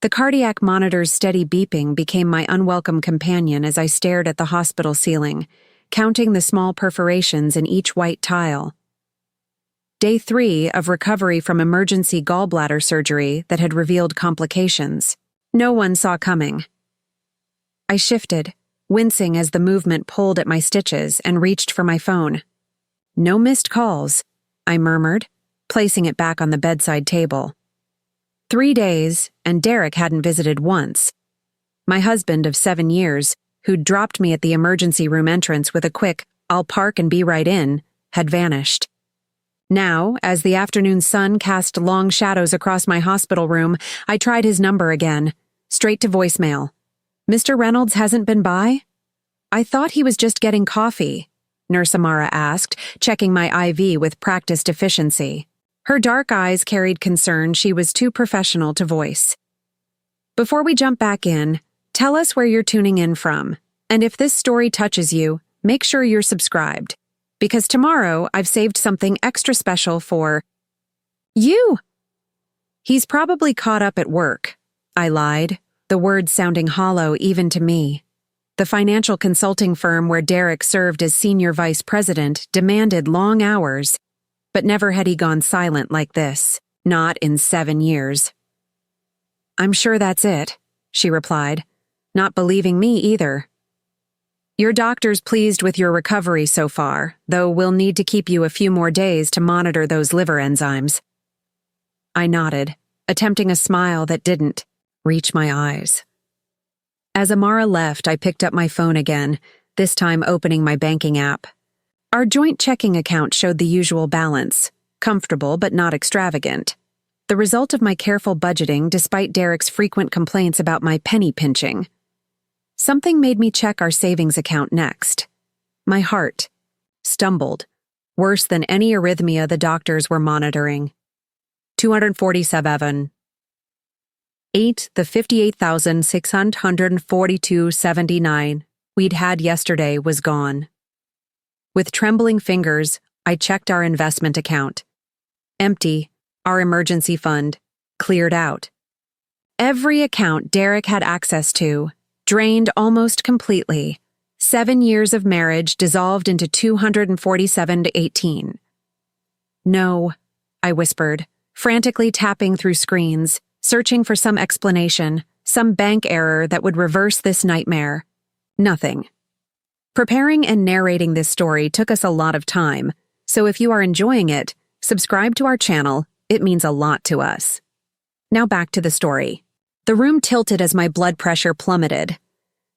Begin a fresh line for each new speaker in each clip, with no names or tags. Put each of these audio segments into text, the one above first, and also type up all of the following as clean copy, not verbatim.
The cardiac monitor's steady beeping became my unwelcome companion as I stared at the hospital ceiling, counting the small perforations in each white tile. Day 3 of recovery from emergency gallbladder surgery that had revealed complications. No one saw coming. I shifted, wincing as the movement pulled at my stitches, and reached for my phone. "No missed calls," I murmured, placing it back on the bedside table. 3 days, and Derek hadn't visited once. My husband of 7 years, who'd dropped me at the emergency room entrance with a quick, "I'll park and be right in," had vanished. Now, as the afternoon sun cast long shadows across my hospital room, I tried his number again, straight to voicemail. "Mr. Reynolds hasn't been by?" "I thought he was just getting coffee," Nurse Amara asked, checking my IV with practiced efficiency. Her dark eyes carried concern she was too professional to voice. "Before we jump back in, tell us where you're tuning in from, and if this story touches you, make sure you're subscribed, because tomorrow I've saved something extra special for you." "He's probably caught up at work," I lied, the words sounding hollow even to me. The financial consulting firm where Derek served as senior vice president demanded long hours, but never had he gone silent like this, not in 7 years. "I'm sure that's it," she replied, not believing me either. "Your doctor's pleased with your recovery so far, though we'll need to keep you a few more days to monitor those liver enzymes." I nodded, attempting a smile that didn't reach my eyes. As Amara left, I picked up my phone again, this time opening my banking app. Our joint checking account showed the usual balance, comfortable but not extravagant. The result of my careful budgeting despite Derek's frequent complaints about my penny pinching. Something made me check our savings account next. My heart stumbled, worse than any arrhythmia the doctors were monitoring. 247. 8 the 58,642.79 we'd had yesterday was gone. With trembling fingers, I checked our investment account. Empty, our emergency fund, cleared out. Every account Derek had access to, drained almost completely. 7 years of marriage dissolved into 247-18. "No," I whispered, frantically tapping through screens, searching for some explanation, some bank error that would reverse this nightmare. Nothing. Preparing and narrating this story took us a lot of time, so if you are enjoying it, subscribe to our channel. It means a lot to us. Now back to the story. The room tilted as my blood pressure plummeted.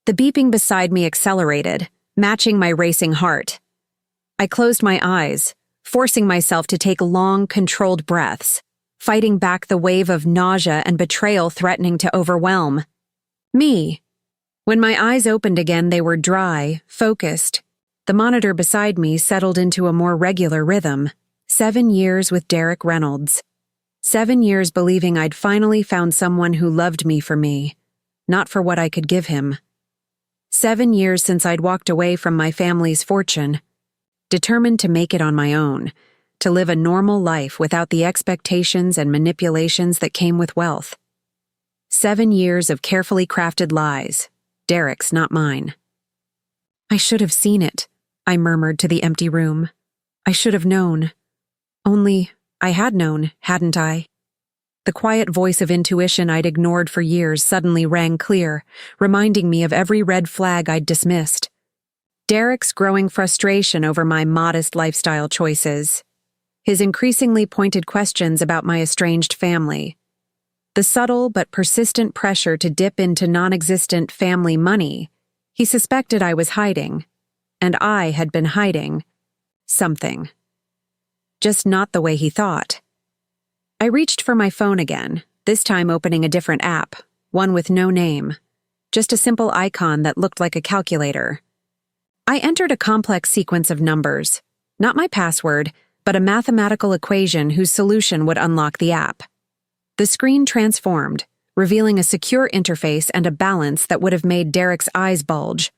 The beeping beside me accelerated, matching my racing heart. I closed my eyes, forcing myself to take long, controlled breaths, fighting back the wave of nausea and betrayal threatening to overwhelm me. When my eyes opened again, they were dry, focused. The monitor beside me settled into a more regular rhythm. 7 years with Derek Reynolds. 7 years believing I'd finally found someone who loved me for me, not for what I could give him. 7 years since I'd walked away from my family's fortune, determined to make it on my own, to live a normal life without the expectations and manipulations that came with wealth. 7 years of carefully crafted lies. Derek's, not mine. "I should have seen it," I murmured to the empty room. "I should have known. Only, I had known, hadn't I?" The quiet voice of intuition I'd ignored for years suddenly rang clear, reminding me of every red flag I'd dismissed. Derek's growing frustration over my modest lifestyle choices. His increasingly pointed questions about my estranged family. The subtle but persistent pressure to dip into non-existent family money. He suspected I was hiding, and I had been hiding something. Just not the way he thought. I reached for my phone again, this time opening a different app, one with no name, just a simple icon that looked like a calculator. I entered a complex sequence of numbers, not my password, but a mathematical equation whose solution would unlock the app. The screen transformed, revealing a secure interface and a balance that would have made Derek's eyes bulge.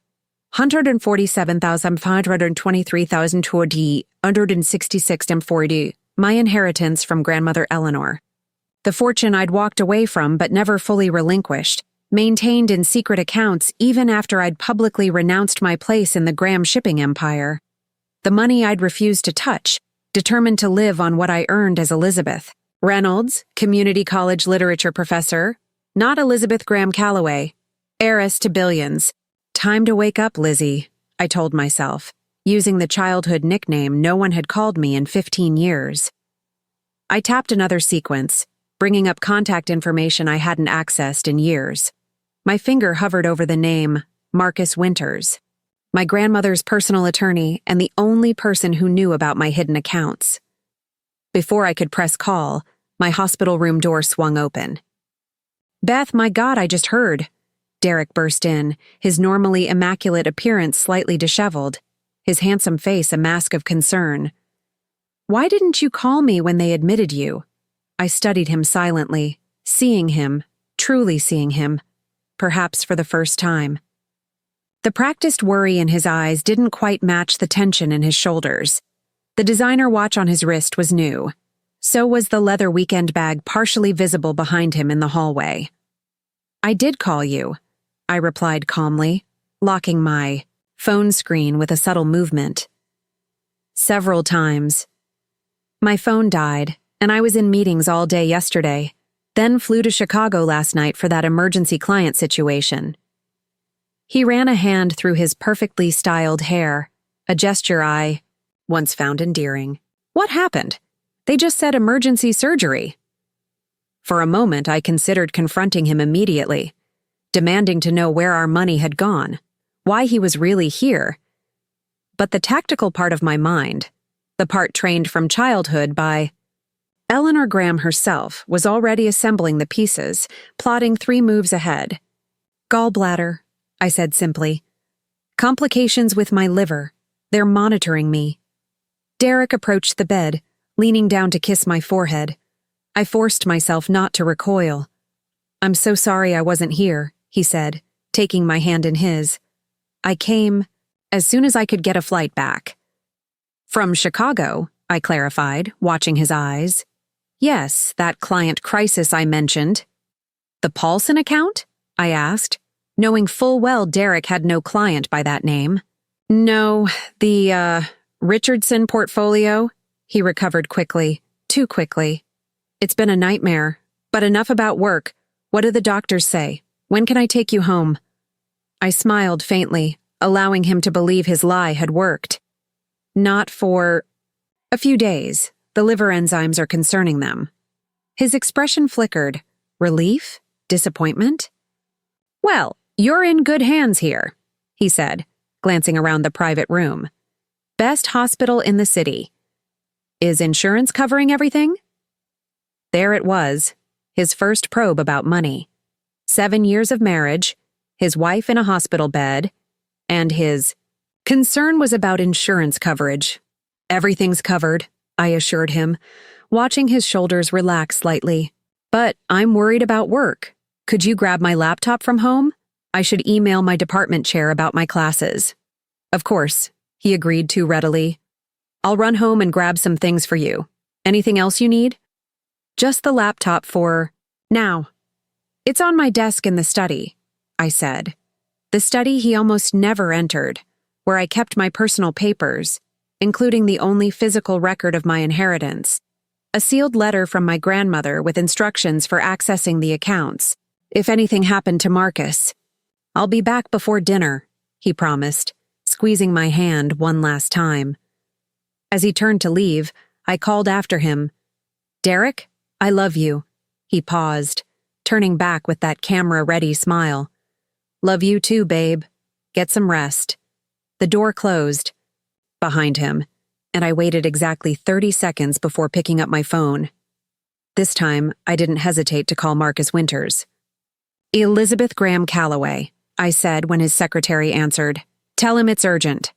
147,523,020, 166.40, my inheritance from grandmother Eleanor. The fortune I'd walked away from but never fully relinquished, maintained in secret accounts even after I'd publicly renounced my place in the Graham shipping empire. The money I'd refused to touch, determined to live on what I earned as Elizabeth Reynolds, community college literature professor, not Elizabeth Graham Calloway, heiress to billions. Time to wake up, Lizzie, I told myself, using the childhood nickname no one had called me in 15 years. I tapped another sequence, bringing up contact information I hadn't accessed in years. My finger hovered over the name Marcus Winters, my grandmother's personal attorney and the only person who knew about my hidden accounts. Before I could press call, my hospital room door swung open. "Beth, my God, I just heard." Derek burst in, his normally immaculate appearance slightly disheveled, his handsome face a mask of concern. "Why didn't you call me when they admitted you?" I studied him silently, seeing him, truly seeing him, perhaps for the first time. The practiced worry in his eyes didn't quite match the tension in his shoulders. The designer watch on his wrist was new. So was the leather weekend bag partially visible behind him in the hallway. "I did call you," I replied calmly, locking my phone screen with a subtle movement. "Several times. My phone died, and I was in meetings all day yesterday, then flew to Chicago last night for that emergency client situation." He ran a hand through his perfectly styled hair, a gesture I once found endearing. "What happened? They just said emergency surgery." For a moment, I considered confronting him immediately, demanding to know where our money had gone, why he was really here. But the tactical part of my mind, the part trained from childhood by Eleanor Graham herself, was already assembling the pieces, plotting 3 moves ahead. "Gallbladder," I said simply. "Complications with my liver. They're monitoring me." Derek approached the bed, leaning down to kiss my forehead. I forced myself not to recoil. "I'm so sorry I wasn't here," he said, taking my hand in his. "I came as soon as I could get a flight back." "From Chicago," I clarified, watching his eyes. "Yes, that client crisis I mentioned." "The Paulson account?" I asked, knowing full well Derek had no client by that name. "No, the, Richardson portfolio," he recovered quickly, too quickly. "It's been a nightmare, but enough about work. What do the doctors say? When can I take you home?" I smiled faintly, allowing him to believe his lie had worked. "Not for a few days. The liver enzymes are concerning them." His expression flickered. Relief? Disappointment? "Well, you're in good hands here," he said, glancing around the private room. "Best hospital in the city. Is insurance covering everything?" There it was, his first probe about money. 7 years of marriage, his wife in a hospital bed, and his concern was about insurance coverage. "Everything's covered," I assured him, watching his shoulders relax slightly. "But I'm worried about work. Could you grab my laptop from home? I should email my department chair about my classes." "Of course," he agreed too readily. "I'll run home and grab some things for you. Anything else you need?" "Just the laptop for now." "It's on my desk in the study," I said. The study he almost never entered, where I kept my personal papers, including the only physical record of my inheritance, a sealed letter from my grandmother with instructions for accessing the accounts, if anything happened to Marcus. "I'll be back before dinner," he promised, squeezing my hand one last time. As he turned to leave, I called after him. "Derek, I love you." He paused, turning back with that camera-ready smile. "Love you too, babe. Get some rest." The door closed behind him, and I waited exactly 30 seconds before picking up my phone. This time, I didn't hesitate to call Marcus Winters. "Elizabeth Graham Calloway," I said when his secretary answered. "Tell him it's urgent."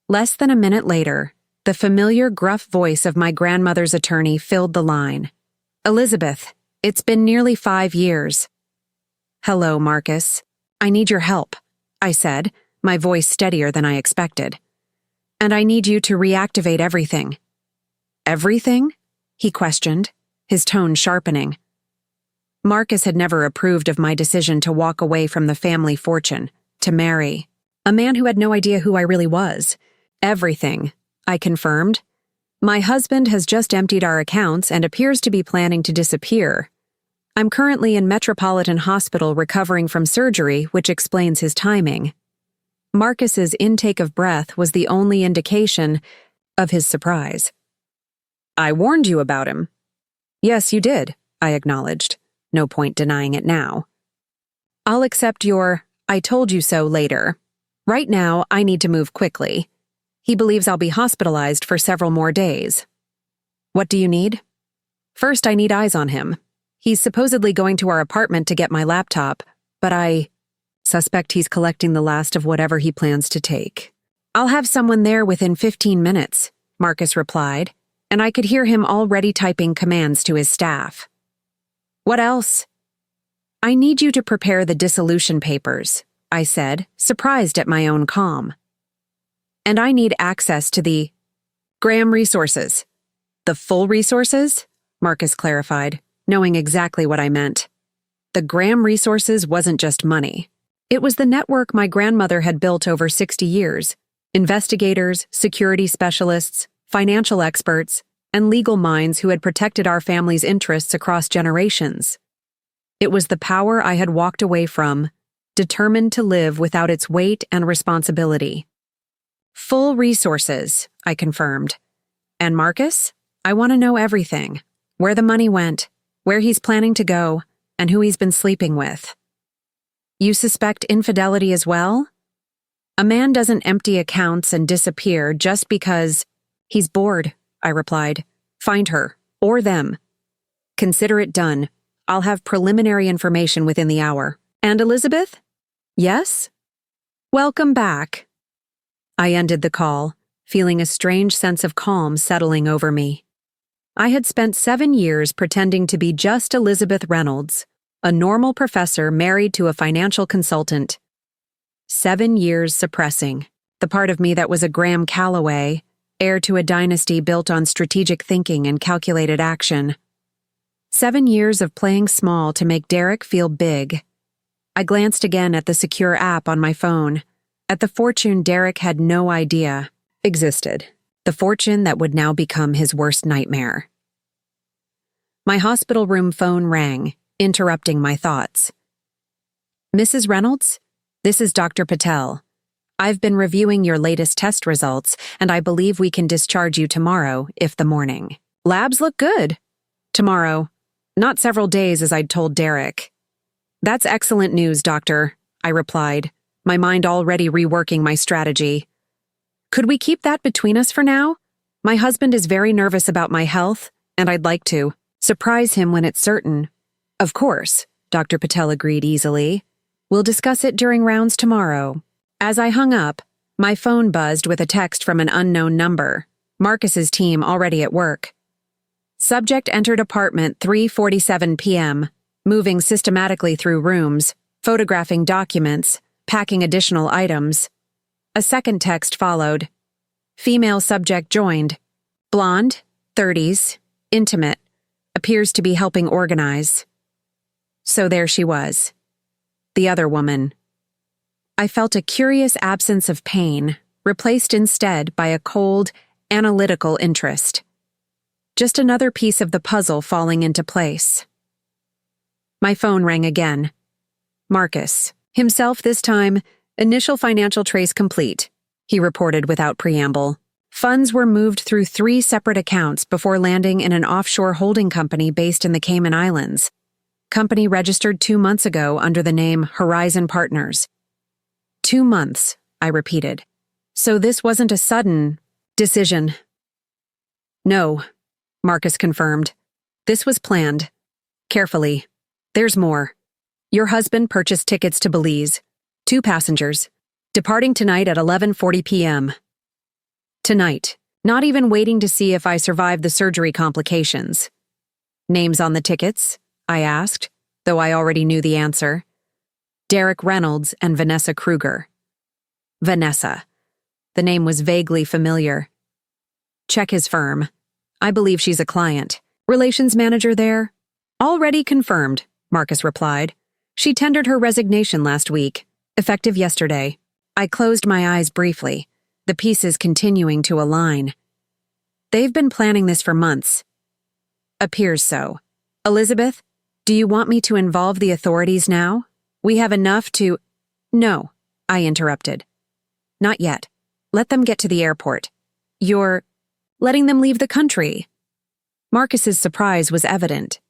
Less than a minute later, the familiar gruff voice of my grandmother's attorney filled the line. "Elizabeth, it's been nearly 5 years." "Hello, Marcus. I need your help," I said, my voice steadier than I expected. "And I need you to reactivate everything." "Everything?" he questioned. his tone sharpening. Marcus had never approved of my decision to walk away from the family fortune, to marry a man who had no idea who I really was. Everything, I confirmed. My husband has just emptied our accounts and appears to be planning to disappear. I'm currently in Metropolitan Hospital recovering from surgery, which explains his timing. Marcus's intake of breath was the only indication of his surprise. I warned you about him. Yes, you did, I acknowledged. No point denying it now. I'll accept your "I told you so" later. Right now, I need to move quickly. He believes I'll be hospitalized for several more days. What do you need? First, I need eyes on him. He's supposedly going to our apartment to get my laptop, but I suspect he's collecting the last of whatever he plans to take. I'll have someone there within 15 minutes, Marcus replied, and I could hear him already typing commands to his staff. What else? I need you to prepare the dissolution papers, I said, surprised at my own calm. And I need access to the Graham resources. The full resources? Marcus clarified, knowing exactly what I meant. The Graham resources wasn't just money. It was the network my grandmother had built over 60 years. Investigators, security specialists, financial experts, and legal minds who had protected our family's interests across generations. It was the power I had walked away from, determined to live without its weight and responsibility. Full resources, I confirmed. And Marcus? I want to know everything. Where the money went, where he's planning to go, and who he's been sleeping with. You suspect infidelity as well? A man doesn't empty accounts and disappear just because he's bored, I replied. Find her, or them. Consider it done. I'll have preliminary information within the hour. And Elizabeth? Yes? Welcome back. I ended the call, feeling a strange sense of calm settling over me. I had spent 7 years pretending to be just Elizabeth Reynolds, a normal professor married to a financial consultant. 7 years suppressing the part of me that was a Graham Calloway, heir to a dynasty built on strategic thinking and calculated action. 7 years of playing small to make Derek feel big. I glanced again at the secure app on my phone, at the fortune Derek had no idea existed, the fortune that would now become his worst nightmare. My hospital room phone rang, interrupting my thoughts. Mrs. Reynolds? This is Dr. Patel. I've been reviewing your latest test results, and I believe we can discharge you tomorrow, if the morning. Labs look good. Tomorrow. Not several days, as I'd told Derek. That's excellent news, doctor, I replied, my mind already reworking my strategy. Could we keep that between us for now? My husband is very nervous about my health, and I'd like to surprise him when it's certain. Of course, Dr. Patel agreed easily. We'll discuss it during rounds tomorrow. As I hung up, my phone buzzed with a text from an unknown number, Marcus's team already at work. Subject entered apartment 3:47 p.m., moving systematically through rooms, photographing documents, packing additional items. A second text followed. Female subject joined. Blonde, 30s, intimate, appears to be helping organize. So there she was. The other woman. I felt a curious absence of pain, replaced instead by a cold, analytical interest. Just another piece of the puzzle falling into place. My phone rang again. Marcus, himself this time, initial financial trace complete, he reported without preamble. Funds were moved through 3 separate accounts before landing in an offshore holding company based in the Cayman Islands. Company registered 2 months ago under the name Horizon Partners. 2 months, I repeated. So this wasn't a sudden decision. No, Marcus confirmed. This was planned. Carefully. There's more. Your husband purchased tickets to Belize. 2 passengers. Departing tonight at 11:40 p.m. Tonight, not even waiting to see if I survived the surgery complications. Names on the tickets? I asked, though I already knew the answer. Derek Reynolds and Vanessa Kruger. Vanessa. The name was vaguely familiar. Check his firm. I believe she's a client. Relations manager there? Already confirmed, Marcus replied. She tendered her resignation last week, effective yesterday. I closed my eyes briefly, the pieces continuing to align. They've been planning this for months. Appears so. Elizabeth, do you want me to involve the authorities now? We have enough to— No, I interrupted. Not yet. Let them get to the airport. You're letting them leave the country. Marcus's surprise was evident.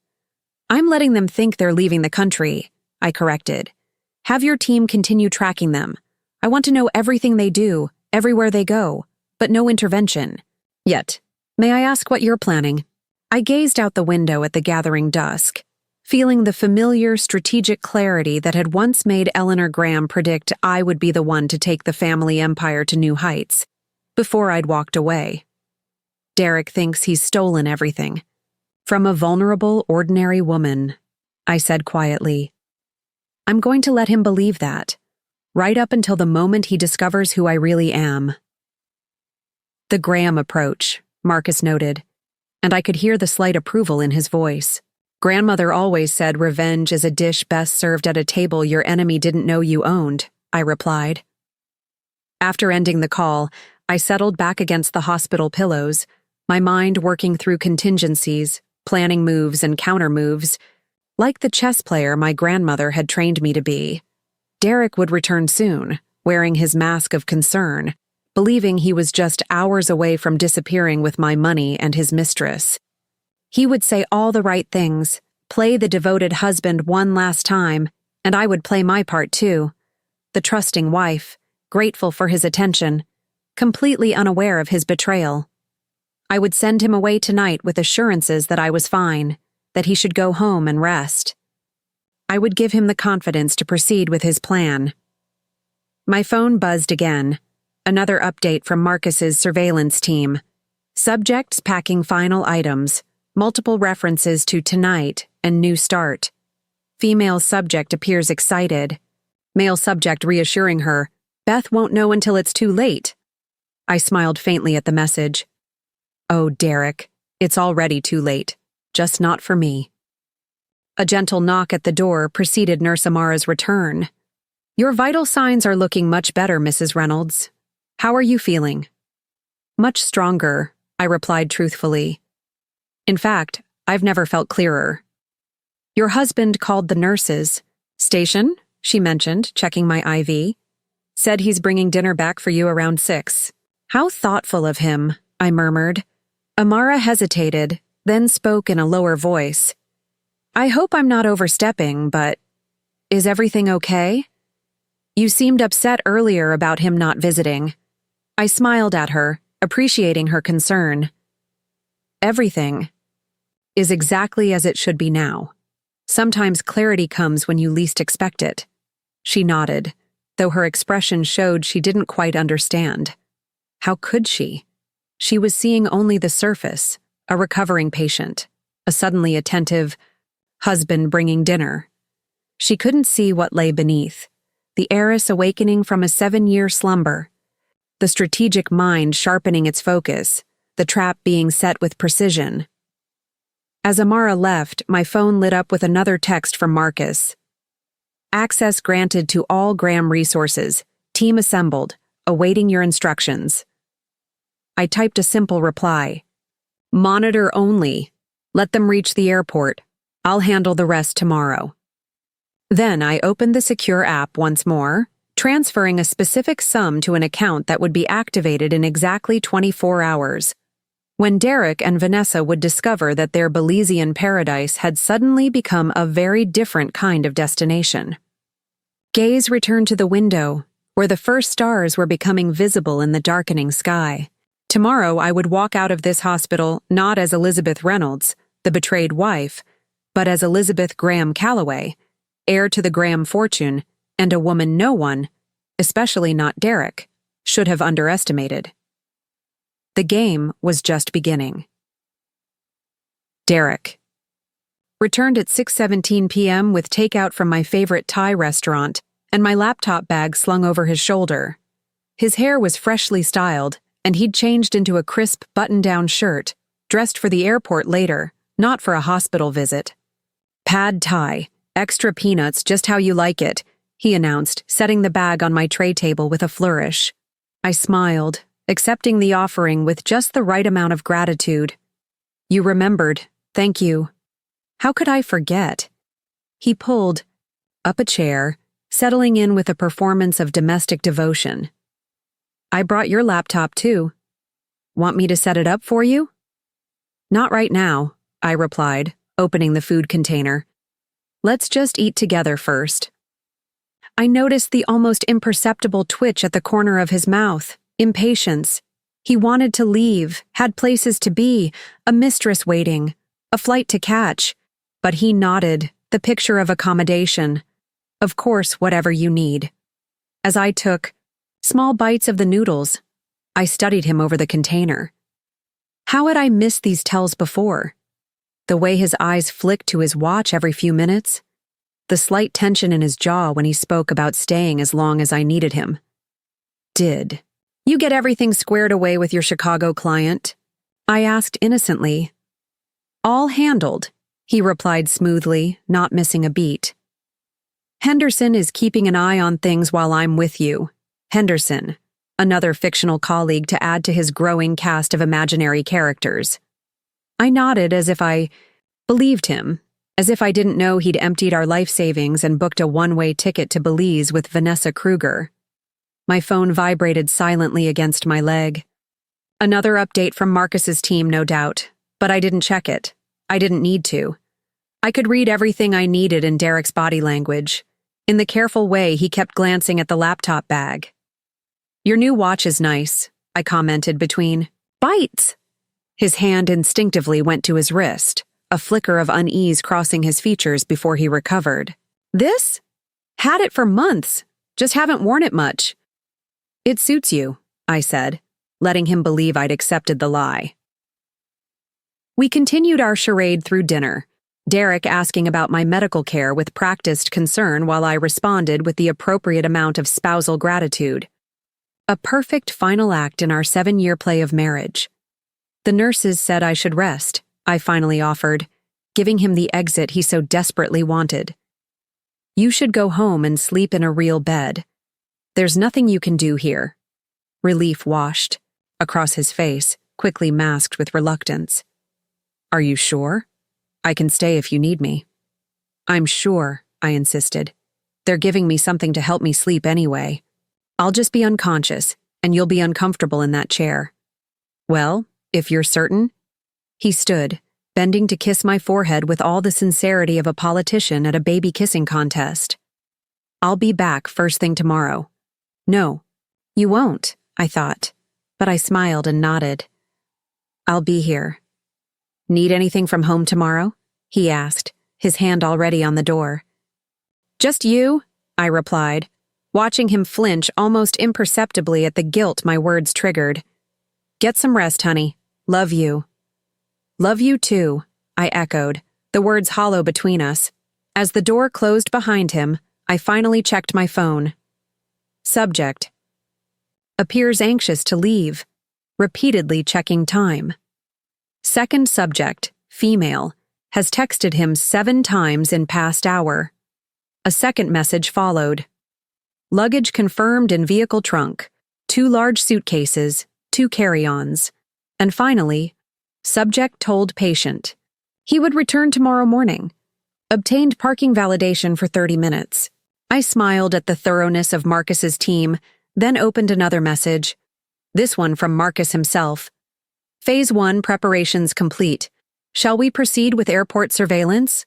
I'm letting them think they're leaving the country, I corrected. Have your team continue tracking them. I want to know everything they do, everywhere they go, but no intervention. Yet, may I ask what you're planning? I gazed out the window at the gathering dusk, feeling the familiar strategic clarity that had once made Eleanor Graham predict I would be the one to take the family empire to new heights, before I'd walked away. Derek thinks he's stolen everything. From a vulnerable, ordinary woman, I said quietly. I'm going to let him believe that, right up until the moment he discovers who I really am. The Graham approach, Marcus noted, and I could hear the slight approval in his voice. Grandmother always said revenge is a dish best served at a table your enemy didn't know you owned, I replied. After ending the call, I settled back against the hospital pillows, my mind working through contingencies, planning moves and counter-moves. Like the chess player my grandmother had trained me to be, Derek would return soon, wearing his mask of concern, believing he was just hours away from disappearing with my money and his mistress. He would say all the right things, play the devoted husband one last time, and I would play my part too. The trusting wife, grateful for his attention, completely unaware of his betrayal. I would send him away tonight with assurances that I was fine, that he should go home and rest. I would give him the confidence to proceed with his plan. My phone buzzed again. Another update from Marcus's surveillance team. Subjects packing final items, multiple references to tonight and new start. Female subject appears excited. Male subject reassuring her, Beth won't know until it's too late. I smiled faintly at the message. Oh, Derek, it's already too late. Just not for me. A gentle knock at the door preceded Nurse Amara's return. Your vital signs are looking much better, Mrs. Reynolds. How are you feeling? Much stronger, I replied truthfully. In fact, I've never felt clearer. Your husband called the nurses. Station, she mentioned, checking my IV. Said he's bringing dinner back for you around 6. How thoughtful of him, I murmured. Amara hesitated, then spoke in a lower voice. I hope I'm not overstepping, but is everything okay? You seemed upset earlier about him not visiting. I smiled at her, appreciating her concern. Everything is exactly as it should be now. Sometimes clarity comes when you least expect it. She nodded, though her expression showed she didn't quite understand. How could she? She was seeing only the surface, a recovering patient, a suddenly attentive husband bringing dinner. She couldn't see what lay beneath, the heiress awakening from a 7-year slumber, the strategic mind sharpening its focus, the trap being set with precision. As Amara left, my phone lit up with another text from Marcus. Access granted to all Graham resources, team assembled, awaiting your instructions. I typed a simple reply. Monitor only. Let them reach the airport. I'll handle the rest tomorrow. Then I opened the secure app once more, transferring a specific sum to an account that would be activated in exactly 24 hours. When Derek and Vanessa would discover that their Belizean paradise had suddenly become a very different kind of destination. Gaze returned to the window, where the first stars were becoming visible in the darkening sky. Tomorrow I would walk out of this hospital not as Elizabeth Reynolds, the betrayed wife, but as Elizabeth Graham Calloway, heir to the Graham fortune, and a woman no one, especially not Derek, should have underestimated. The game was just beginning. Derek. Returned at 6:17 p.m. with takeout from my favorite Thai restaurant and my laptop bag slung over his shoulder. His hair was freshly styled, and he'd changed into a crisp button-down shirt, dressed for the airport later, not for a hospital visit. Pad Thai, extra peanuts just how you like it, he announced, setting the bag on my tray table with a flourish. I smiled, accepting the offering with just the right amount of gratitude. You remembered, thank you. How could I forget? He pulled up a chair, settling in with a performance of domestic devotion. I brought your laptop too. Want me to set it up for you? Not right now, I replied, opening the food container. Let's just eat together first. I noticed the almost imperceptible twitch at the corner of his mouth, impatience. He wanted to leave, had places to be, a mistress waiting, a flight to catch. But he nodded, the picture of accommodation. Of course, whatever you need. As I took small bites of the noodles, I studied him over the container. How had I missed these tells before? The way his eyes flicked to his watch every few minutes? The slight tension in his jaw when he spoke about staying as long as I needed him. Did you get everything squared away with your Chicago client? I asked innocently. All handled, he replied smoothly, not missing a beat. Henderson is keeping an eye on things while I'm with you. Henderson, another fictional colleague to add to his growing cast of imaginary characters. I nodded as if I believed him, as if I didn't know he'd emptied our life savings and booked a one-way ticket to Belize with Vanessa Kruger. My phone vibrated silently against my leg. Another update from Marcus's team, no doubt, but I didn't check it. I didn't need to. I could read everything I needed in Derek's body language. In the careful way he kept glancing at the laptop bag. Your new watch is nice, I commented between bites. His hand instinctively went to his wrist, a flicker of unease crossing his features before he recovered. This? Had it for months, just haven't worn it much. It suits you, I said, letting him believe I'd accepted the lie. We continued our charade through dinner, Derek asking about my medical care with practiced concern while I responded with the appropriate amount of spousal gratitude. A perfect final act in our 7-year play of marriage. The nurses said I should rest, I finally offered, giving him the exit he so desperately wanted. You should go home and sleep in a real bed. There's nothing you can do here. Relief washed across his face, quickly masked with reluctance. Are you sure? I can stay if you need me. I'm sure, I insisted. They're giving me something to help me sleep anyway. I'll just be unconscious, and you'll be uncomfortable in that chair. Well, if you're certain. He stood, bending to kiss my forehead with all the sincerity of a politician at a baby kissing contest. I'll be back first thing tomorrow. No, you won't, I thought, but I smiled and nodded. I'll be here. Need anything from home tomorrow? He asked, his hand already on the door. Just you, I replied, watching him flinch almost imperceptibly at the guilt my words triggered. Get some rest, honey. Love you. Love you too, I echoed, the words hollow between us. As the door closed behind him, I finally checked my phone. Subject. Appears anxious to leave, repeatedly checking time. Second subject, female, has texted him 7 times in past hour. A second message followed. Luggage confirmed in vehicle trunk, 2 large suitcases, 2 carry-ons. And finally, subject told patient. He would return tomorrow morning. Obtained parking validation for 30 minutes. I smiled at the thoroughness of Marcus's team, then opened another message. This one from Marcus himself. Phase 1 preparations complete. Shall we proceed with airport surveillance?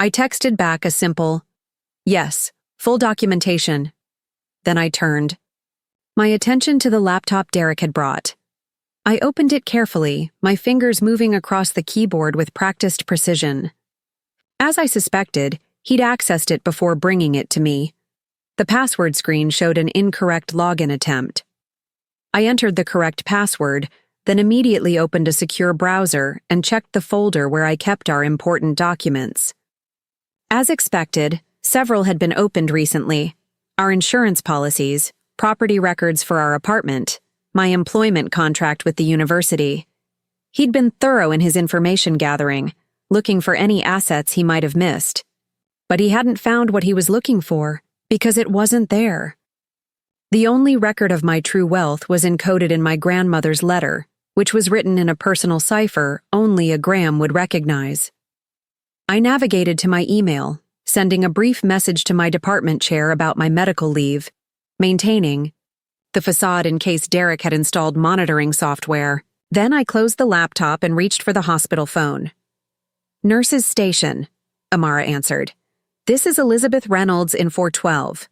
I texted back a simple, yes, full documentation. Then I turned. My attention to the laptop Derek had brought. I opened it carefully, my fingers moving across the keyboard with practiced precision. As I suspected, he'd accessed it before bringing it to me. The password screen showed an incorrect login attempt. I entered the correct password, then immediately opened a secure browser and checked the folder where I kept our important documents. As expected, several had been opened recently. Our insurance policies, property records for our apartment, my employment contract with the university. He'd been thorough in his information gathering, looking for any assets he might have missed. But he hadn't found what he was looking for, because it wasn't there. The only record of my true wealth was encoded in my grandmother's letter, which was written in a personal cipher only a Graham would recognize. I navigated to my email, sending a brief message to my department chair about my medical leave, maintaining the facade in case Derek had installed monitoring software. Then I closed the laptop and reached for the hospital phone. "Nurse's station," Amara answered. "This is Elizabeth Reynolds in 412.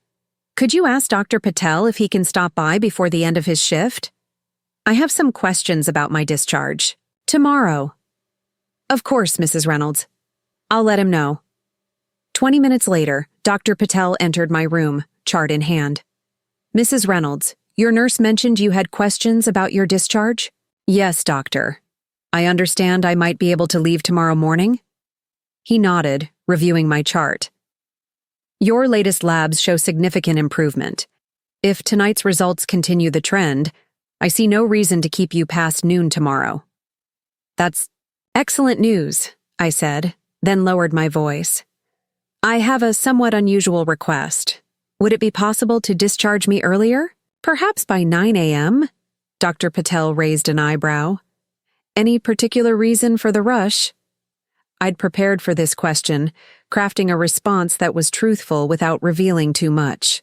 Could you ask Dr. Patel if he can stop by before the end of his shift? I have some questions about my discharge. Tomorrow." "Of course, Mrs. Reynolds. I'll let him know." 20 minutes later, Dr. Patel entered my room, chart in hand. "Mrs. Reynolds, your nurse mentioned you had questions about your discharge?" "Yes, doctor. I understand I might be able to leave tomorrow morning?" He nodded, reviewing my chart. "Your latest labs show significant improvement. If tonight's results continue the trend, I see no reason to keep you past noon tomorrow." "That's excellent news," I said, then lowered my voice. "I have a somewhat unusual request. Would it be possible to discharge me earlier? Perhaps by 9 a.m.? Dr. Patel raised an eyebrow. "Any particular reason for the rush?" I'd prepared for this question, crafting a response that was truthful without revealing too much.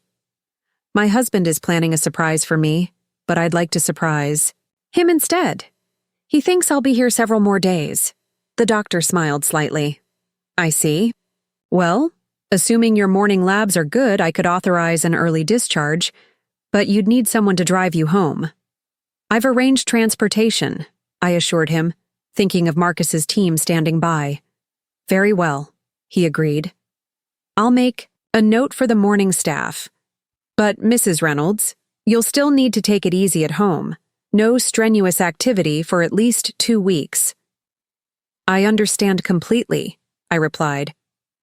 "My husband is planning a surprise for me, but I'd like to surprise him instead. He thinks I'll be here several more days." The doctor smiled slightly. "I see. Well, assuming your morning labs are good, I could authorize an early discharge, but you'd need someone to drive you home." "I've arranged transportation," I assured him, thinking of Marcus's team standing by. "Very well," he agreed. "I'll make a note for the morning staff. But, Mrs. Reynolds, you'll still need to take it easy at home. No strenuous activity for at least 2 weeks." "I understand completely," I replied.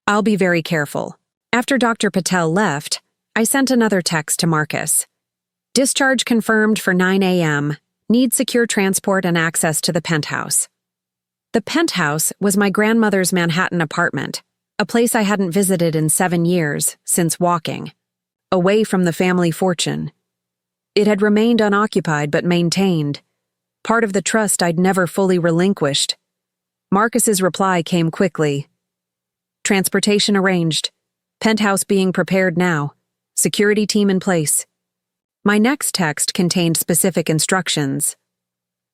"I'll be very careful." After Dr. Patel left, I sent another text to Marcus. "Discharge confirmed for 9 a.m. Need secure transport and access to the penthouse." The penthouse was my grandmother's Manhattan apartment, a place I hadn't visited in 7 years, since walking. Away from the family fortune. It had remained unoccupied but maintained, part of the trust I'd never fully relinquished. Marcus's reply came quickly. "Transportation arranged. Penthouse being prepared now. Security team in place." My next text contained specific instructions.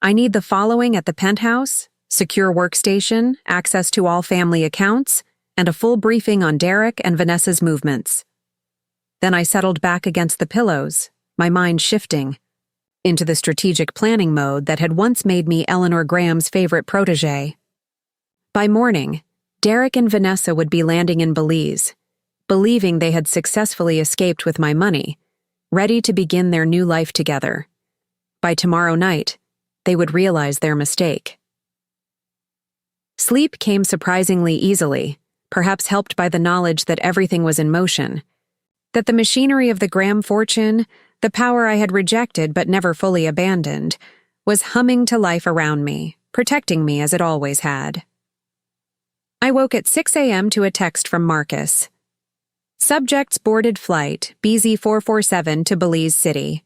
"I need the following at the penthouse: secure workstation, access to all family accounts, and a full briefing on Derek and Vanessa's movements." Then I settled back against the pillows, my mind shifting into the strategic planning mode that had once made me Eleanor Graham's favorite protege. By morning, Derek and Vanessa would be landing in Belize, believing they had successfully escaped with my money, ready to begin their new life together. By tomorrow night, they would realize their mistake. Sleep came surprisingly easily, perhaps helped by the knowledge that everything was in motion, that the machinery of the Graham fortune, the power I had rejected but never fully abandoned, was humming to life around me, protecting me as it always had. I woke at 6 a.m. to a text from Marcus. "Subjects boarded flight BZ447 to Belize City.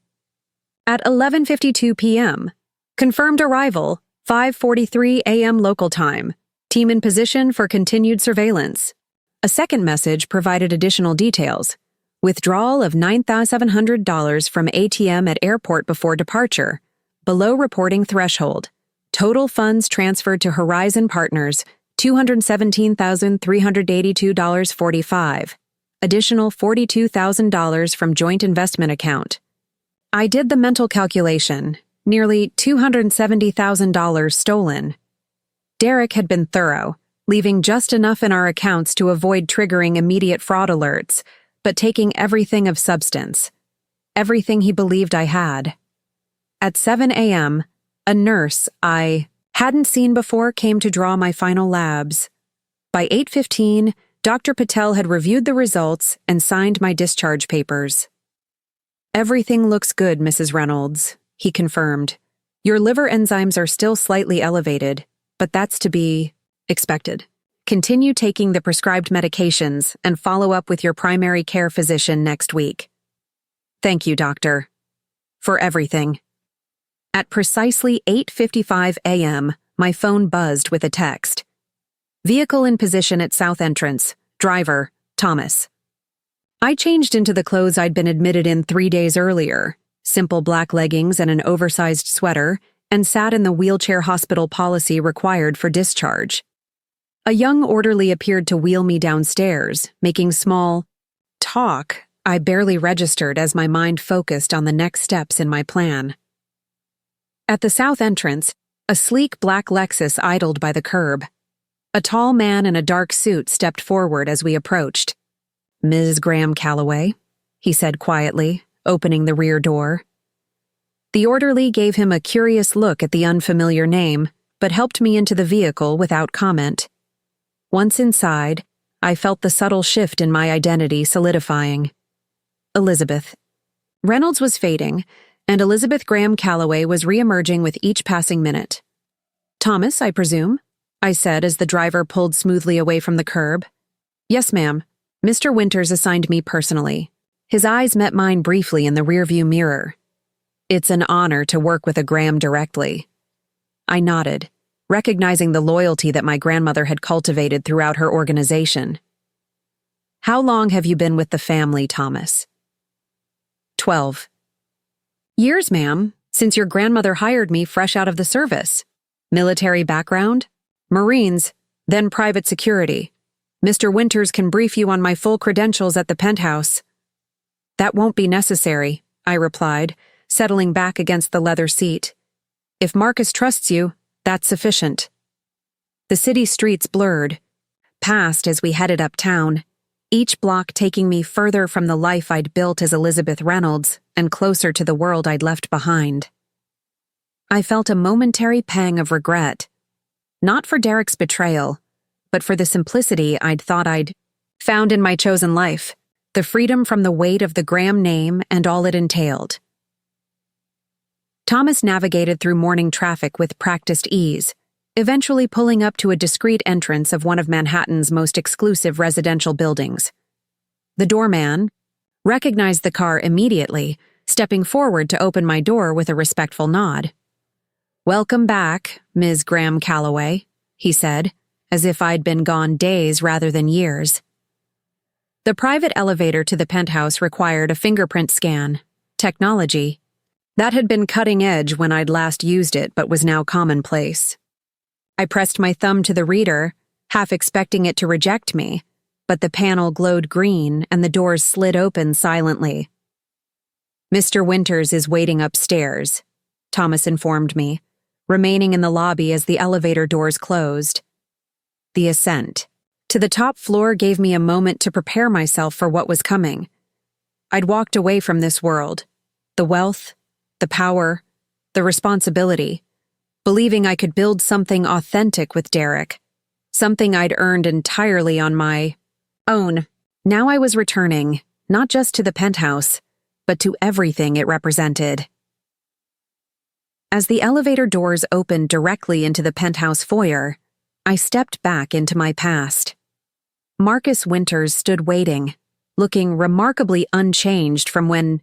At 11:52 p.m. Confirmed arrival 5:43 a.m. local time. Team in position for continued surveillance." A second message provided additional details. "Withdrawal of $9,700 from ATM at airport before departure. Below reporting threshold. Total funds transferred to Horizon Partners $217,382.45. Additional $42,000 from joint investment account." I did the mental calculation. Nearly $270,000 stolen. Derek had been thorough, leaving just enough in our accounts to avoid triggering immediate fraud alerts, but taking everything of substance. Everything he believed I had. At 7 a.m., a nurse I hadn't seen before came to draw my final labs. By 8:15, Dr. Patel had reviewed the results and signed my discharge papers. "Everything looks good, Mrs. Reynolds," he confirmed. "Your liver enzymes are still slightly elevated, but that's to be expected. Continue taking the prescribed medications and follow up with your primary care physician next week. Thank you, doctor. For everything. At precisely 8:55 a.m., my phone buzzed with a text. Vehicle in position at south entrance. Driver, Thomas. I changed into the clothes I'd been admitted in 3 days earlier, simple black leggings and an oversized sweater, and sat in the wheelchair hospital policy required for discharge. A young orderly appeared to wheel me downstairs, making small talk I barely registered as my mind focused on the next steps in my plan. At the south entrance, a sleek black Lexus idled by the curb. A tall man in a dark suit stepped forward as we approached. "Ms. Graham Calloway," he said quietly, opening the rear door. The orderly gave him a curious look at the unfamiliar name, but helped me into the vehicle without comment. Once inside, I felt the subtle shift in my identity solidifying. Elizabeth. Reynolds was fading, and Elizabeth Graham Calloway was re-emerging with each passing minute. "Thomas, I presume?" I said as the driver pulled smoothly away from the curb. "Yes, ma'am. Mr. Winters assigned me personally." His eyes met mine briefly in the rearview mirror. "It's an honor to work with a Graham directly." I nodded, recognizing the loyalty that my grandmother had cultivated throughout her organization. "How long have you been with the family, Thomas?" 12. "Years, ma'am, since your grandmother hired me fresh out of the service. Military background? Marines, then private security. Mr. Winters can brief you on my full credentials at the penthouse." "That won't be necessary," I replied, settling back against the leather seat. "If Marcus trusts you, that's sufficient." The city streets blurred, past as we headed uptown, each block taking me further from the life I'd built as Elizabeth Reynolds and closer to the world I'd left behind. I felt a momentary pang of regret, not for Derek's betrayal, but for the simplicity I'd thought I'd found in my chosen life, the freedom from the weight of the Graham name and all it entailed. Thomas navigated through morning traffic with practiced ease, eventually pulling up to a discreet entrance of one of Manhattan's most exclusive residential buildings. The doorman recognized the car immediately, stepping forward to open my door with a respectful nod. "Welcome back, Ms. Graham Calloway," he said, as if I'd been gone days rather than years. The private elevator to the penthouse required a fingerprint scan, technology that had been cutting edge when I'd last used it but was now commonplace. I pressed my thumb to the reader, half expecting it to reject me, but the panel glowed green and the doors slid open silently. "Mr. Winters is waiting upstairs," Thomas informed me, remaining in the lobby as the elevator doors closed. The ascent to the top floor gave me a moment to prepare myself for what was coming. I'd walked away from this world, the wealth, the power, the responsibility, believing I could build something authentic with Derek, something I'd earned entirely on my own. Now I was returning, not just to the penthouse, but to everything it represented. As the elevator doors opened directly into the penthouse foyer, I stepped back into my past. Marcus Winters stood waiting, looking remarkably unchanged from when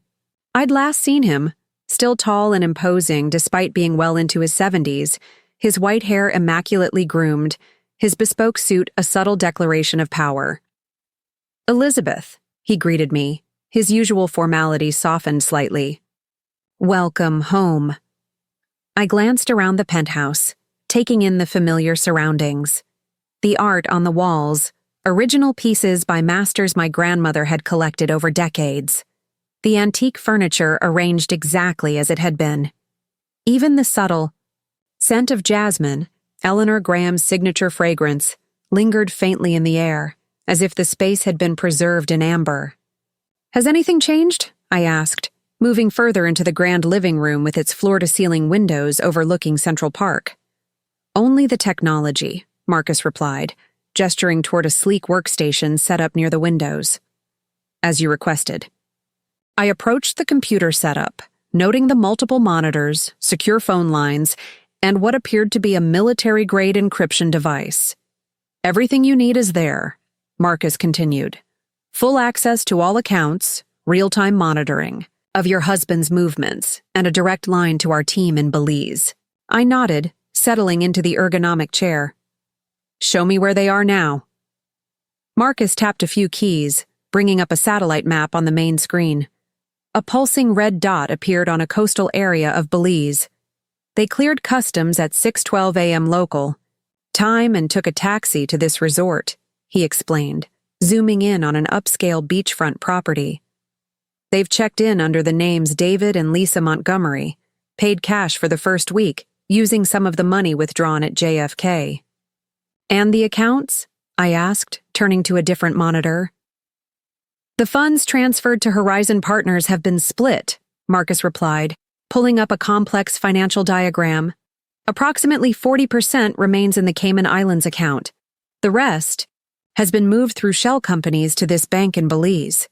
I'd last seen him, still tall and imposing despite being well into his 70s, his white hair immaculately groomed, his bespoke suit a subtle declaration of power. "Elizabeth," he greeted me, his usual formality softened slightly. "Welcome home." I glanced around the penthouse, taking in the familiar surroundings. The art on the walls, original pieces by masters my grandmother had collected over decades. The antique furniture arranged exactly as it had been. Even the subtle scent of jasmine, Eleanor Graham's signature fragrance, lingered faintly in the air, as if the space had been preserved in amber. "Has anything changed?" I asked, moving further into the grand living room with its floor-to-ceiling windows overlooking Central Park. "Only the technology," Marcus replied, gesturing toward a sleek workstation set up near the windows. "As you requested." I approached the computer setup, noting the multiple monitors, secure phone lines, and what appeared to be a military-grade encryption device. Everything you need is there, Marcus continued. Full access to all accounts, real-time monitoring of your husband's movements, and a direct line to our team in Belize. I nodded, settling into the ergonomic chair. Show me where they are now. Marcus tapped a few keys, bringing up a satellite map on the main screen. A pulsing red dot appeared on a coastal area of Belize. They cleared customs at 6:12 a.m. local time and took a taxi to this resort, he explained, zooming in on an upscale beachfront property. They've checked in under the names David and Lisa Montgomery, paid cash for the first week, using some of the money withdrawn at JFK. And the accounts? I asked, turning to a different monitor. The funds transferred to Horizon Partners have been split, Marcus replied, pulling up a complex financial diagram. Approximately 40% remains in the Cayman Islands account. The rest has been moved through shell companies to this bank in Belize.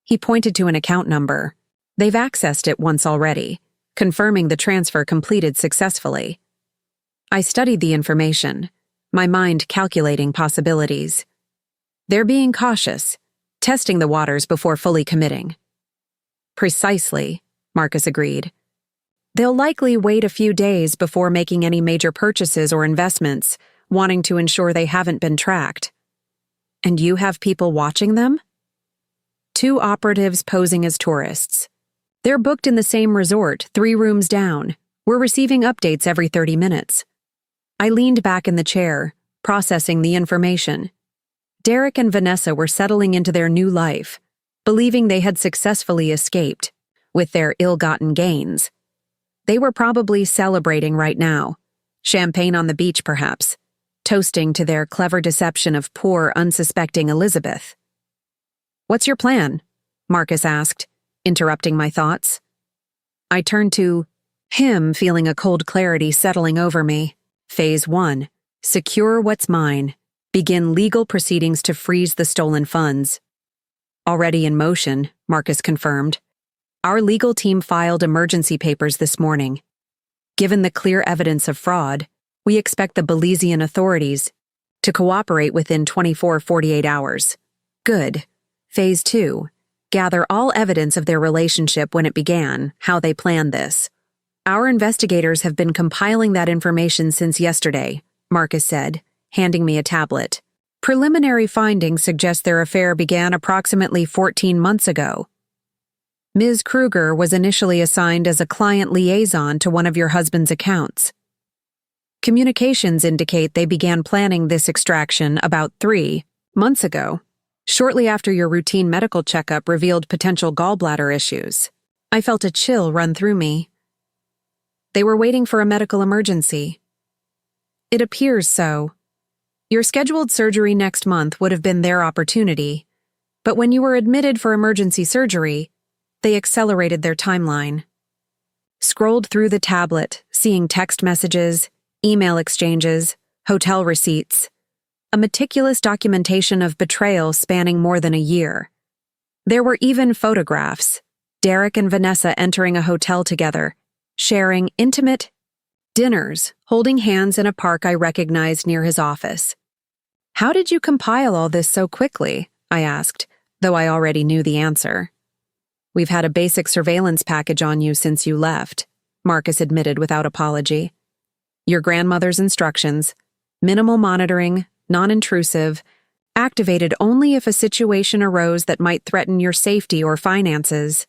He pointed to an account number. They've accessed it once already, confirming the transfer completed successfully. I studied the information, my mind calculating possibilities. They're being cautious, testing the waters before fully committing. Precisely, Marcus agreed. They'll likely wait a few days before making any major purchases or investments, wanting to ensure they haven't been tracked. And you have people watching them? 2 operatives posing as tourists. They're booked in the same resort, 3 rooms down. We're receiving updates every 30 minutes. I leaned back in the chair, processing the information. Derek and Vanessa were settling into their new life, believing they had successfully escaped, with their ill-gotten gains. They were probably celebrating right now, champagne on the beach perhaps, toasting to their clever deception of poor, unsuspecting Elizabeth. What's your plan? Marcus asked, interrupting my thoughts. I turned to him, feeling a cold clarity settling over me. Phase 1. Secure what's mine. Begin legal proceedings to freeze the stolen funds. Already in motion, Marcus confirmed. Our legal team filed emergency papers this morning. Given the clear evidence of fraud, we expect the Belizean authorities to cooperate within 48 hours. Good. Phase 2. Gather all evidence of their relationship when it began, how they planned this. Our investigators have been compiling that information since yesterday, Marcus said, handing me a tablet. Preliminary findings suggest their affair began approximately 14 months ago. Ms. Kruger was initially assigned as a client liaison to one of your husband's accounts. Communications indicate they began planning this extraction about 3 months ago, shortly after your routine medical checkup revealed potential gallbladder issues. I felt a chill run through me. They were waiting for a medical emergency. It appears so. Your scheduled surgery next month would have been their opportunity, but when you were admitted for emergency surgery, they accelerated their timeline. Scrolled through the tablet, seeing text messages, email exchanges, hotel receipts, a meticulous documentation of betrayal spanning more than a year. There were even photographs, Derek and Vanessa entering a hotel together, sharing intimate dinners, holding hands in a park I recognized near his office. How did you compile all this so quickly? I asked, though I already knew the answer. We've had a basic surveillance package on you since you left, Marcus admitted without apology. Your grandmother's instructions, minimal monitoring, non-intrusive, activated only if a situation arose that might threaten your safety or finances.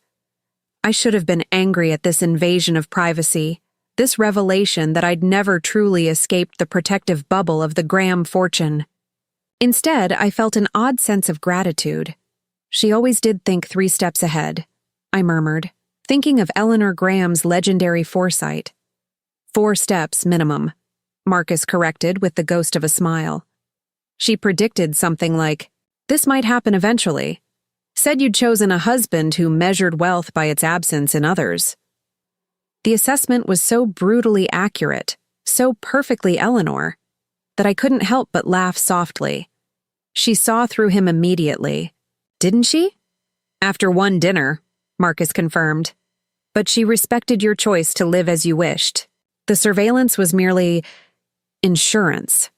I should have been angry at this invasion of privacy, this revelation that I'd never truly escaped the protective bubble of the Graham fortune. Instead, I felt an odd sense of gratitude. She always did think 3 steps ahead, I murmured, thinking of Eleanor Graham's legendary foresight. 4 steps minimum, Marcus corrected with the ghost of a smile. She predicted something like, this might happen eventually. Said you'd chosen a husband who measured wealth by its absence in others. The assessment was so brutally accurate, so perfectly Eleanor, that I couldn't help but laugh softly. She saw through him immediately. Didn't she? After 1 dinner, Marcus confirmed. But she respected your choice to live as you wished. The surveillance was merely insurance.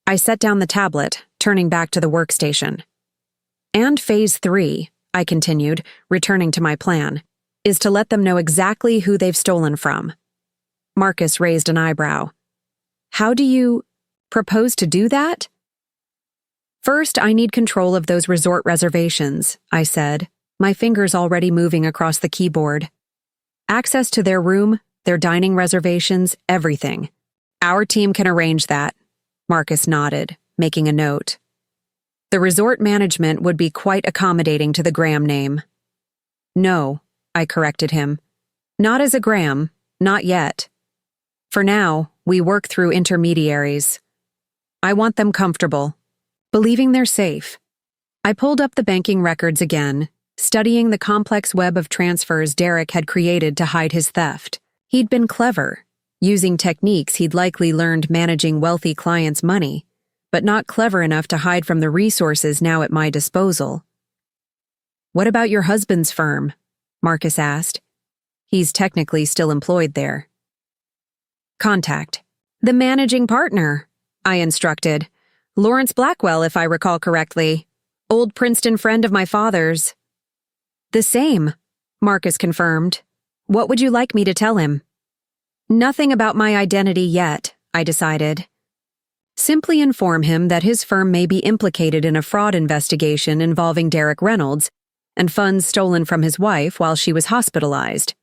I set down the tablet, turning back to the workstation. And phase 3, I continued, returning to my plan, is to let them know exactly who they've stolen from. Marcus raised an eyebrow. How do you propose to do that? First, I need control of those resort reservations, I said, my fingers already moving across the keyboard. Access to their room, their dining reservations, everything. Our team can arrange that. Marcus nodded, making a note. The resort management would be quite accommodating to the Graham name. No, I corrected him. Not as a Graham, not yet. For now, we work through intermediaries. I want them comfortable, believing they're safe. I pulled up the banking records again, studying the complex web of transfers Derek had created to hide his theft. He'd been clever, using techniques he'd likely learned managing wealthy clients' money, but not clever enough to hide from the resources now at my disposal. What about your husband's firm? Marcus asked. He's technically still employed there. Contact. The managing partner, I instructed. Lawrence Blackwell, if I recall correctly. Old Princeton friend of my father's. The same, Marcus confirmed. What would you like me to tell him? Nothing about my identity yet, I decided. Simply inform him that his firm may be implicated in a fraud investigation involving Derek Reynolds and funds stolen from his wife while she was hospitalized.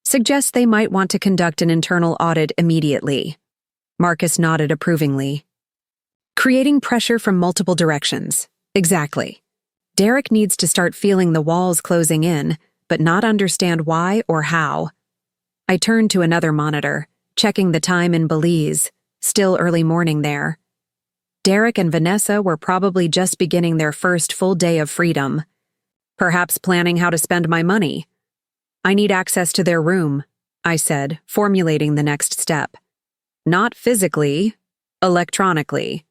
Suggest they might want to conduct an internal audit immediately. Marcus nodded approvingly. Creating pressure from multiple directions. Exactly. Derek needs to start feeling the walls closing in, but not understand why or how. I turned to another monitor, checking the time in Belize. Still early morning there. Derek and Vanessa were probably just beginning their first full day of freedom. Perhaps planning how to spend my money. I need access to their room, I said, formulating the next step. Not physically, electronically.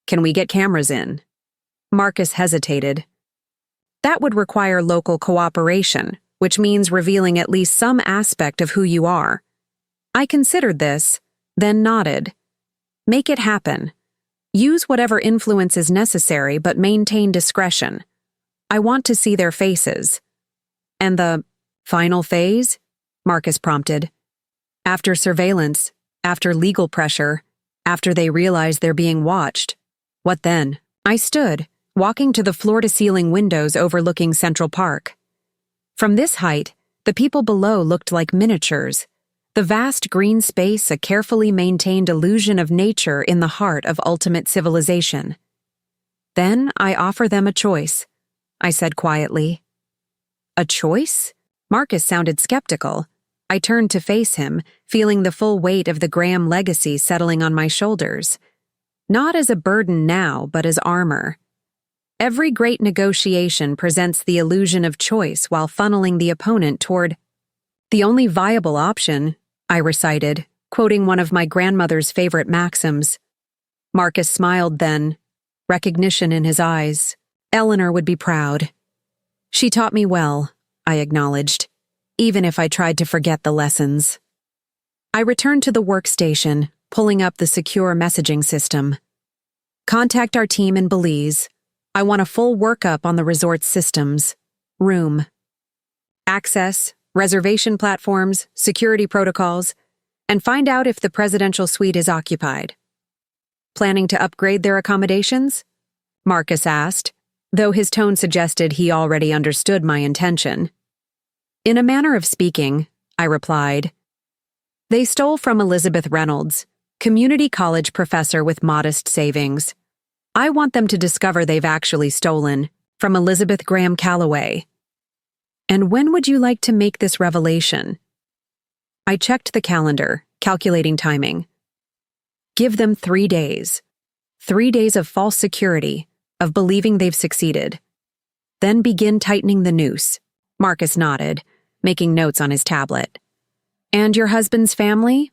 Can we get cameras in? Marcus hesitated. That would require local cooperation, which means revealing at least some aspect of who you are. I considered this, then nodded. Make it happen. Use whatever influence is necessary, but maintain discretion. I want to see their faces. And the final phase? Marcus prompted. After surveillance, after legal pressure, after they realize they're being watched. What then? I stood, walking to the floor-to-ceiling windows overlooking Central Park. From this height, the people below looked like miniatures. The vast green space a carefully maintained illusion of nature in the heart of ultimate civilization. Then I offer them a choice, I said quietly. A choice? Marcus sounded skeptical. I turned to face him, feeling the full weight of the Graham legacy settling on my shoulders. Not as a burden now, but as armor. Every great negotiation presents the illusion of choice while funneling the opponent toward the only viable option, I recited, quoting one of my grandmother's favorite maxims. Marcus smiled then, recognition in his eyes. Eleanor would be proud. She taught me well, I acknowledged, even if I tried to forget the lessons. I returned to the workstation, pulling up the secure messaging system. Contact our team in Belize. I want a full workup on the resort's systems. Room. Access, reservation platforms, security protocols, and find out if the presidential suite is occupied. Planning to upgrade their accommodations? Marcus asked, though his tone suggested he already understood my intention. In a manner of speaking, I replied. They stole from Elizabeth Reynolds, community college professor with modest savings. I want them to discover they've actually stolen from Elizabeth Graham Calloway. And when would you like to make this revelation? I checked the calendar, calculating timing. Give them 3 days. 3 days of false security, of believing they've succeeded. Then begin tightening the noose. Marcus nodded, making notes on his tablet. And your husband's family?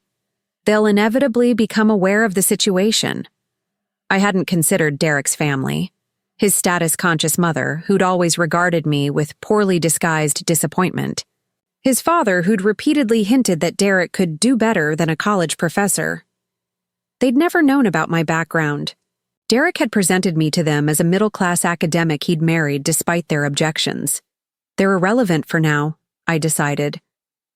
They'll inevitably become aware of the situation. I hadn't considered Derek's family. His status-conscious mother, who'd always regarded me with poorly disguised disappointment. His father, who'd repeatedly hinted that Derek could do better than a college professor. They'd never known about my background. Derek had presented me to them as a middle-class academic he'd married despite their objections. They're irrelevant for now, I decided.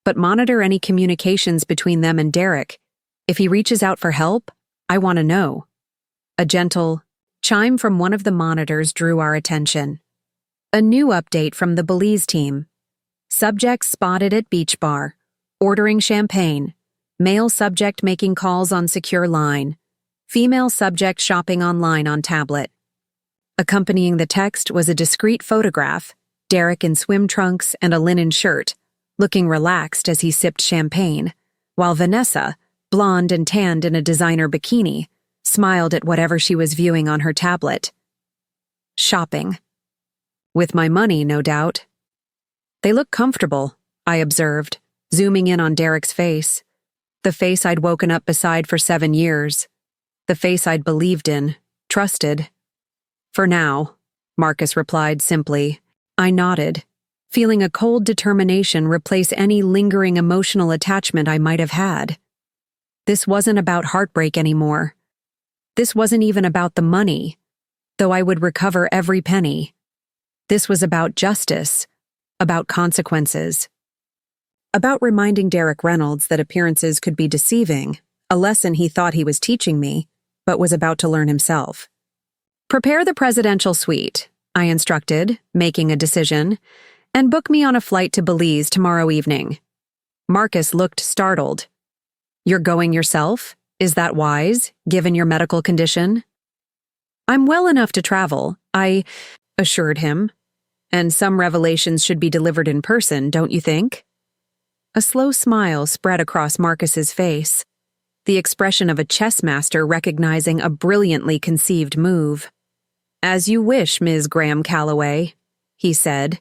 But monitor any communications between them and Derek. If he reaches out for help, I want to know. A gentle chime from one of the monitors drew our attention. A new update from the Belize team. Subjects spotted at beach bar, ordering champagne. Male subject making calls on secure line. Female subject shopping online on tablet. Accompanying the text was a discreet photograph, Derek in swim trunks and a linen shirt, looking relaxed as he sipped champagne, while Vanessa, blonde and tanned in a designer bikini, smiled at whatever she was viewing on her tablet. Shopping. With my money, no doubt. They look comfortable, I observed, zooming in on Derek's face. The face I'd woken up beside for 7 years. The face I'd believed in, trusted. For now, Marcus replied simply. I nodded, feeling a cold determination replace any lingering emotional attachment I might have had. This wasn't about heartbreak anymore. This wasn't even about the money, though I would recover every penny. This was about justice, about consequences. About reminding Derek Reynolds that appearances could be deceiving, a lesson he thought he was teaching me, but was about to learn himself. Prepare the presidential suite, I instructed, making a decision, and book me on a flight to Belize tomorrow evening. Marcus looked startled. You're going yourself? Is that wise, given your medical condition? I'm well enough to travel, I assured him. And some revelations should be delivered in person, don't you think? A slow smile spread across Marcus's face, the expression of a chess master recognizing a brilliantly conceived move. As you wish, Ms. Graham Calloway, he said,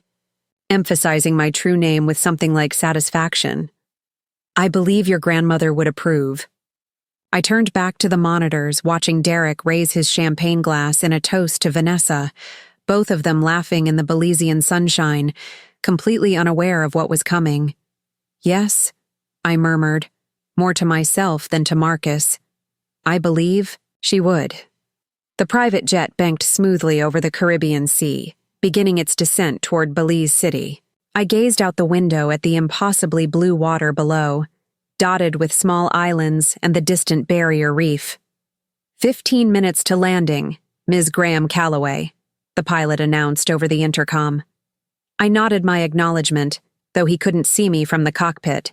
emphasizing my true name with something like satisfaction. I believe your grandmother would approve. I turned back to the monitors, watching Derek raise his champagne glass in a toast to Vanessa, both of them laughing in the Belizean sunshine, completely unaware of what was coming. Yes, I murmured, more to myself than to Marcus. I believe she would. The private jet banked smoothly over the Caribbean Sea, beginning its descent toward Belize City. I gazed out the window at the impossibly blue water below, dotted with small islands and the distant barrier reef. 15 minutes to landing, Ms. Graham Calloway, the pilot announced over the intercom. I nodded my acknowledgement, though he couldn't see me from the cockpit.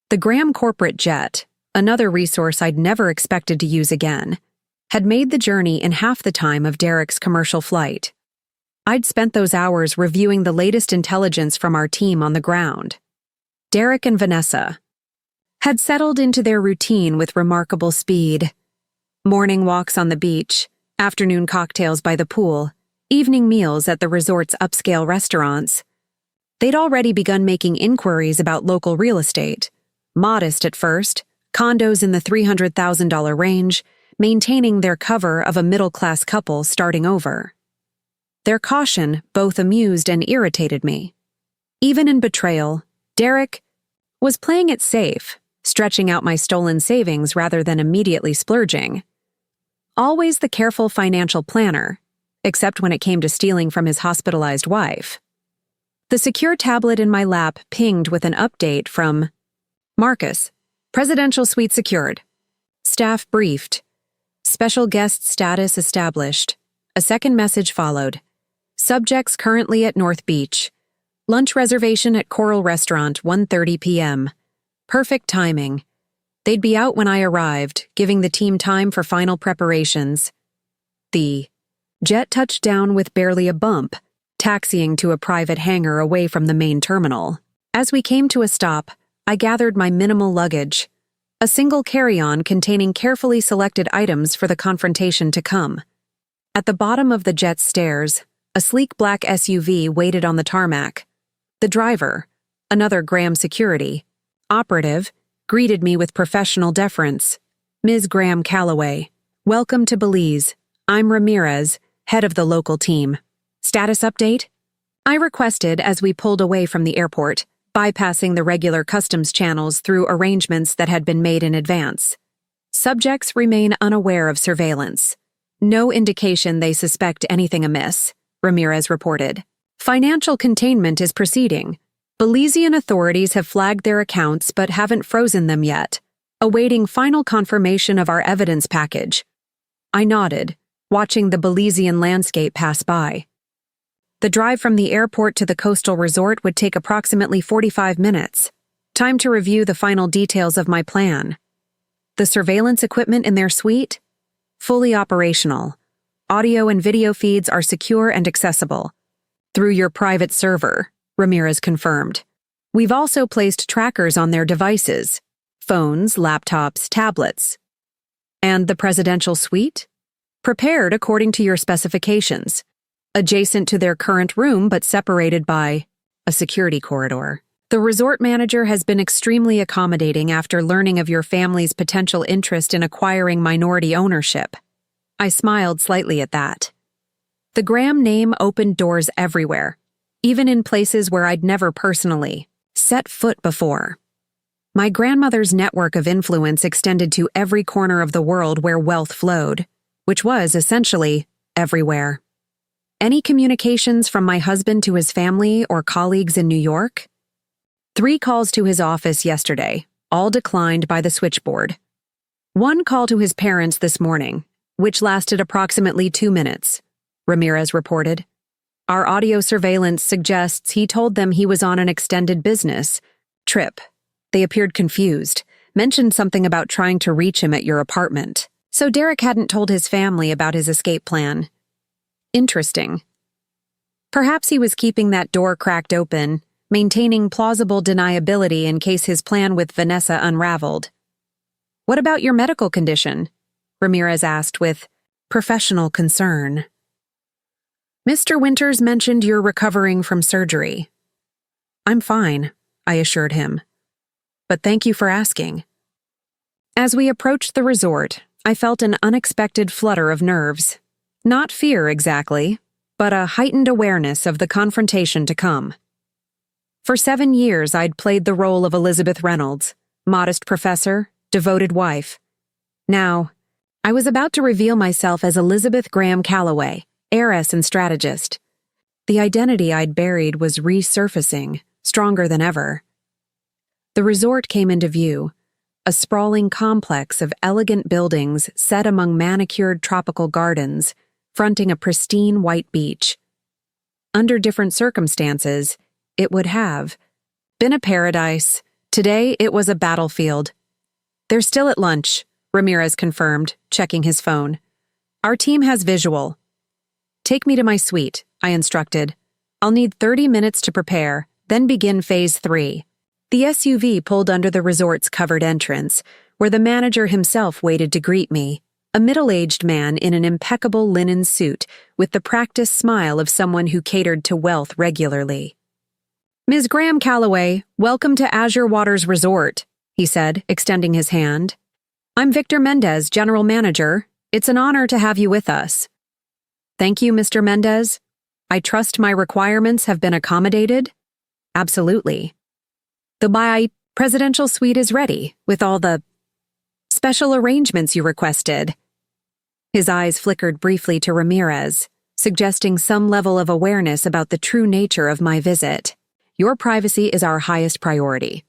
The Graham corporate jet, another resource I'd never expected to use again, had made the journey in half the time of Derek's commercial flight. I'd spent those hours reviewing the latest intelligence from our team on the ground. Derek and Vanessa had settled into their routine with remarkable speed. Morning walks on the beach, afternoon cocktails by the pool, evening meals at the resort's upscale restaurants. They'd already begun making inquiries about local real estate, modest at first, condos in the $300,000 range, maintaining their cover of a middle-class couple starting over. Their caution both amused and irritated me. Even in betrayal, Derek was playing it safe, stretching out my stolen savings rather than immediately splurging. Always the careful financial planner, except when it came to stealing from his hospitalized wife. The secure tablet in my lap pinged with an update from Marcus. Presidential suite secured. Staff briefed. Special guest status established. A second message followed. Subjects currently at North Beach. Lunch reservation at Coral Restaurant, 1:30 p.m. Perfect timing. They'd be out when I arrived, giving the team time for final preparations. The jet touched down with barely a bump, taxiing to a private hangar away from the main terminal. As we came to a stop, I gathered my minimal luggage, a single carry-on containing carefully selected items for the confrontation to come. At the bottom of the jet's stairs, a sleek black SUV waited on the tarmac. The driver, another Graham security, operative, greeted me with professional deference. Ms. Graham Calloway, welcome to Belize. I'm Ramirez, head of the local team. Status update? I requested as we pulled away from the airport, bypassing the regular customs channels through arrangements that had been made in advance. Subjects remain unaware of surveillance. No indication they suspect anything amiss, Ramirez reported. Financial containment is proceeding. Belizean authorities have flagged their accounts but haven't frozen them yet, awaiting final confirmation of our evidence package. I nodded, watching the Belizean landscape pass by. The drive from the airport to the coastal resort would take approximately 45 minutes. Time to review the final details of my plan. The surveillance equipment in their suite? Fully operational. Audio and video feeds are secure and accessible. Through your private server, Ramirez confirmed. We've also placed trackers on their devices. Phones, laptops, tablets. And the presidential suite? Prepared according to your specifications. Adjacent to their current room but separated by a security corridor. The resort manager has been extremely accommodating after learning of your family's potential interest in acquiring minority ownership. I smiled slightly at that. The Graham name opened doors everywhere, even in places where I'd never personally set foot before. My grandmother's network of influence extended to every corner of the world where wealth flowed, which was essentially everywhere. Any communications from my husband to his family or colleagues in New York? 3 calls to his office yesterday, all declined by the switchboard. 1 call to his parents this morning, which lasted approximately 2 minutes, Ramirez reported. Our audio surveillance suggests he told them he was on an extended business trip. They appeared confused, mentioned something about trying to reach him at your apartment. So Derek hadn't told his family about his escape plan. Interesting. Perhaps he was keeping that door cracked open, maintaining plausible deniability in case his plan with Vanessa unraveled. What about your medical condition? Ramirez asked with professional concern. Mr. Winters mentioned you're recovering from surgery. I'm fine, I assured him. But thank you for asking. As we approached the resort, I felt an unexpected flutter of nerves. Not fear exactly, but a heightened awareness of the confrontation to come. For 7 years, I'd played the role of Elizabeth Reynolds, modest professor, devoted wife. Now, I was about to reveal myself as Elizabeth Graham Calloway, heiress and strategist. The identity I'd buried was resurfacing, stronger than ever. The resort came into view, a sprawling complex of elegant buildings set among manicured tropical gardens, fronting a pristine white beach. Under different circumstances, it would have been a paradise. Today, it was a battlefield. They're still at lunch, Ramirez confirmed, checking his phone. Our team has visual. Take me to my suite, I instructed. I'll need 30 minutes to prepare, then begin phase 3. The SUV pulled under the resort's covered entrance, where the manager himself waited to greet me, a middle-aged man in an impeccable linen suit with the practiced smile of someone who catered to wealth regularly. Ms. Graham Calloway, welcome to Azure Waters Resort, he said, extending his hand. I'm Victor Mendez, General Manager. It's an honor to have you with us. Thank you, Mr. Mendez. I trust my requirements have been accommodated? Absolutely. The presidential suite is ready, with all the special arrangements you requested. His eyes flickered briefly to Ramirez, suggesting some level of awareness about the true nature of my visit. Your privacy is our highest priority.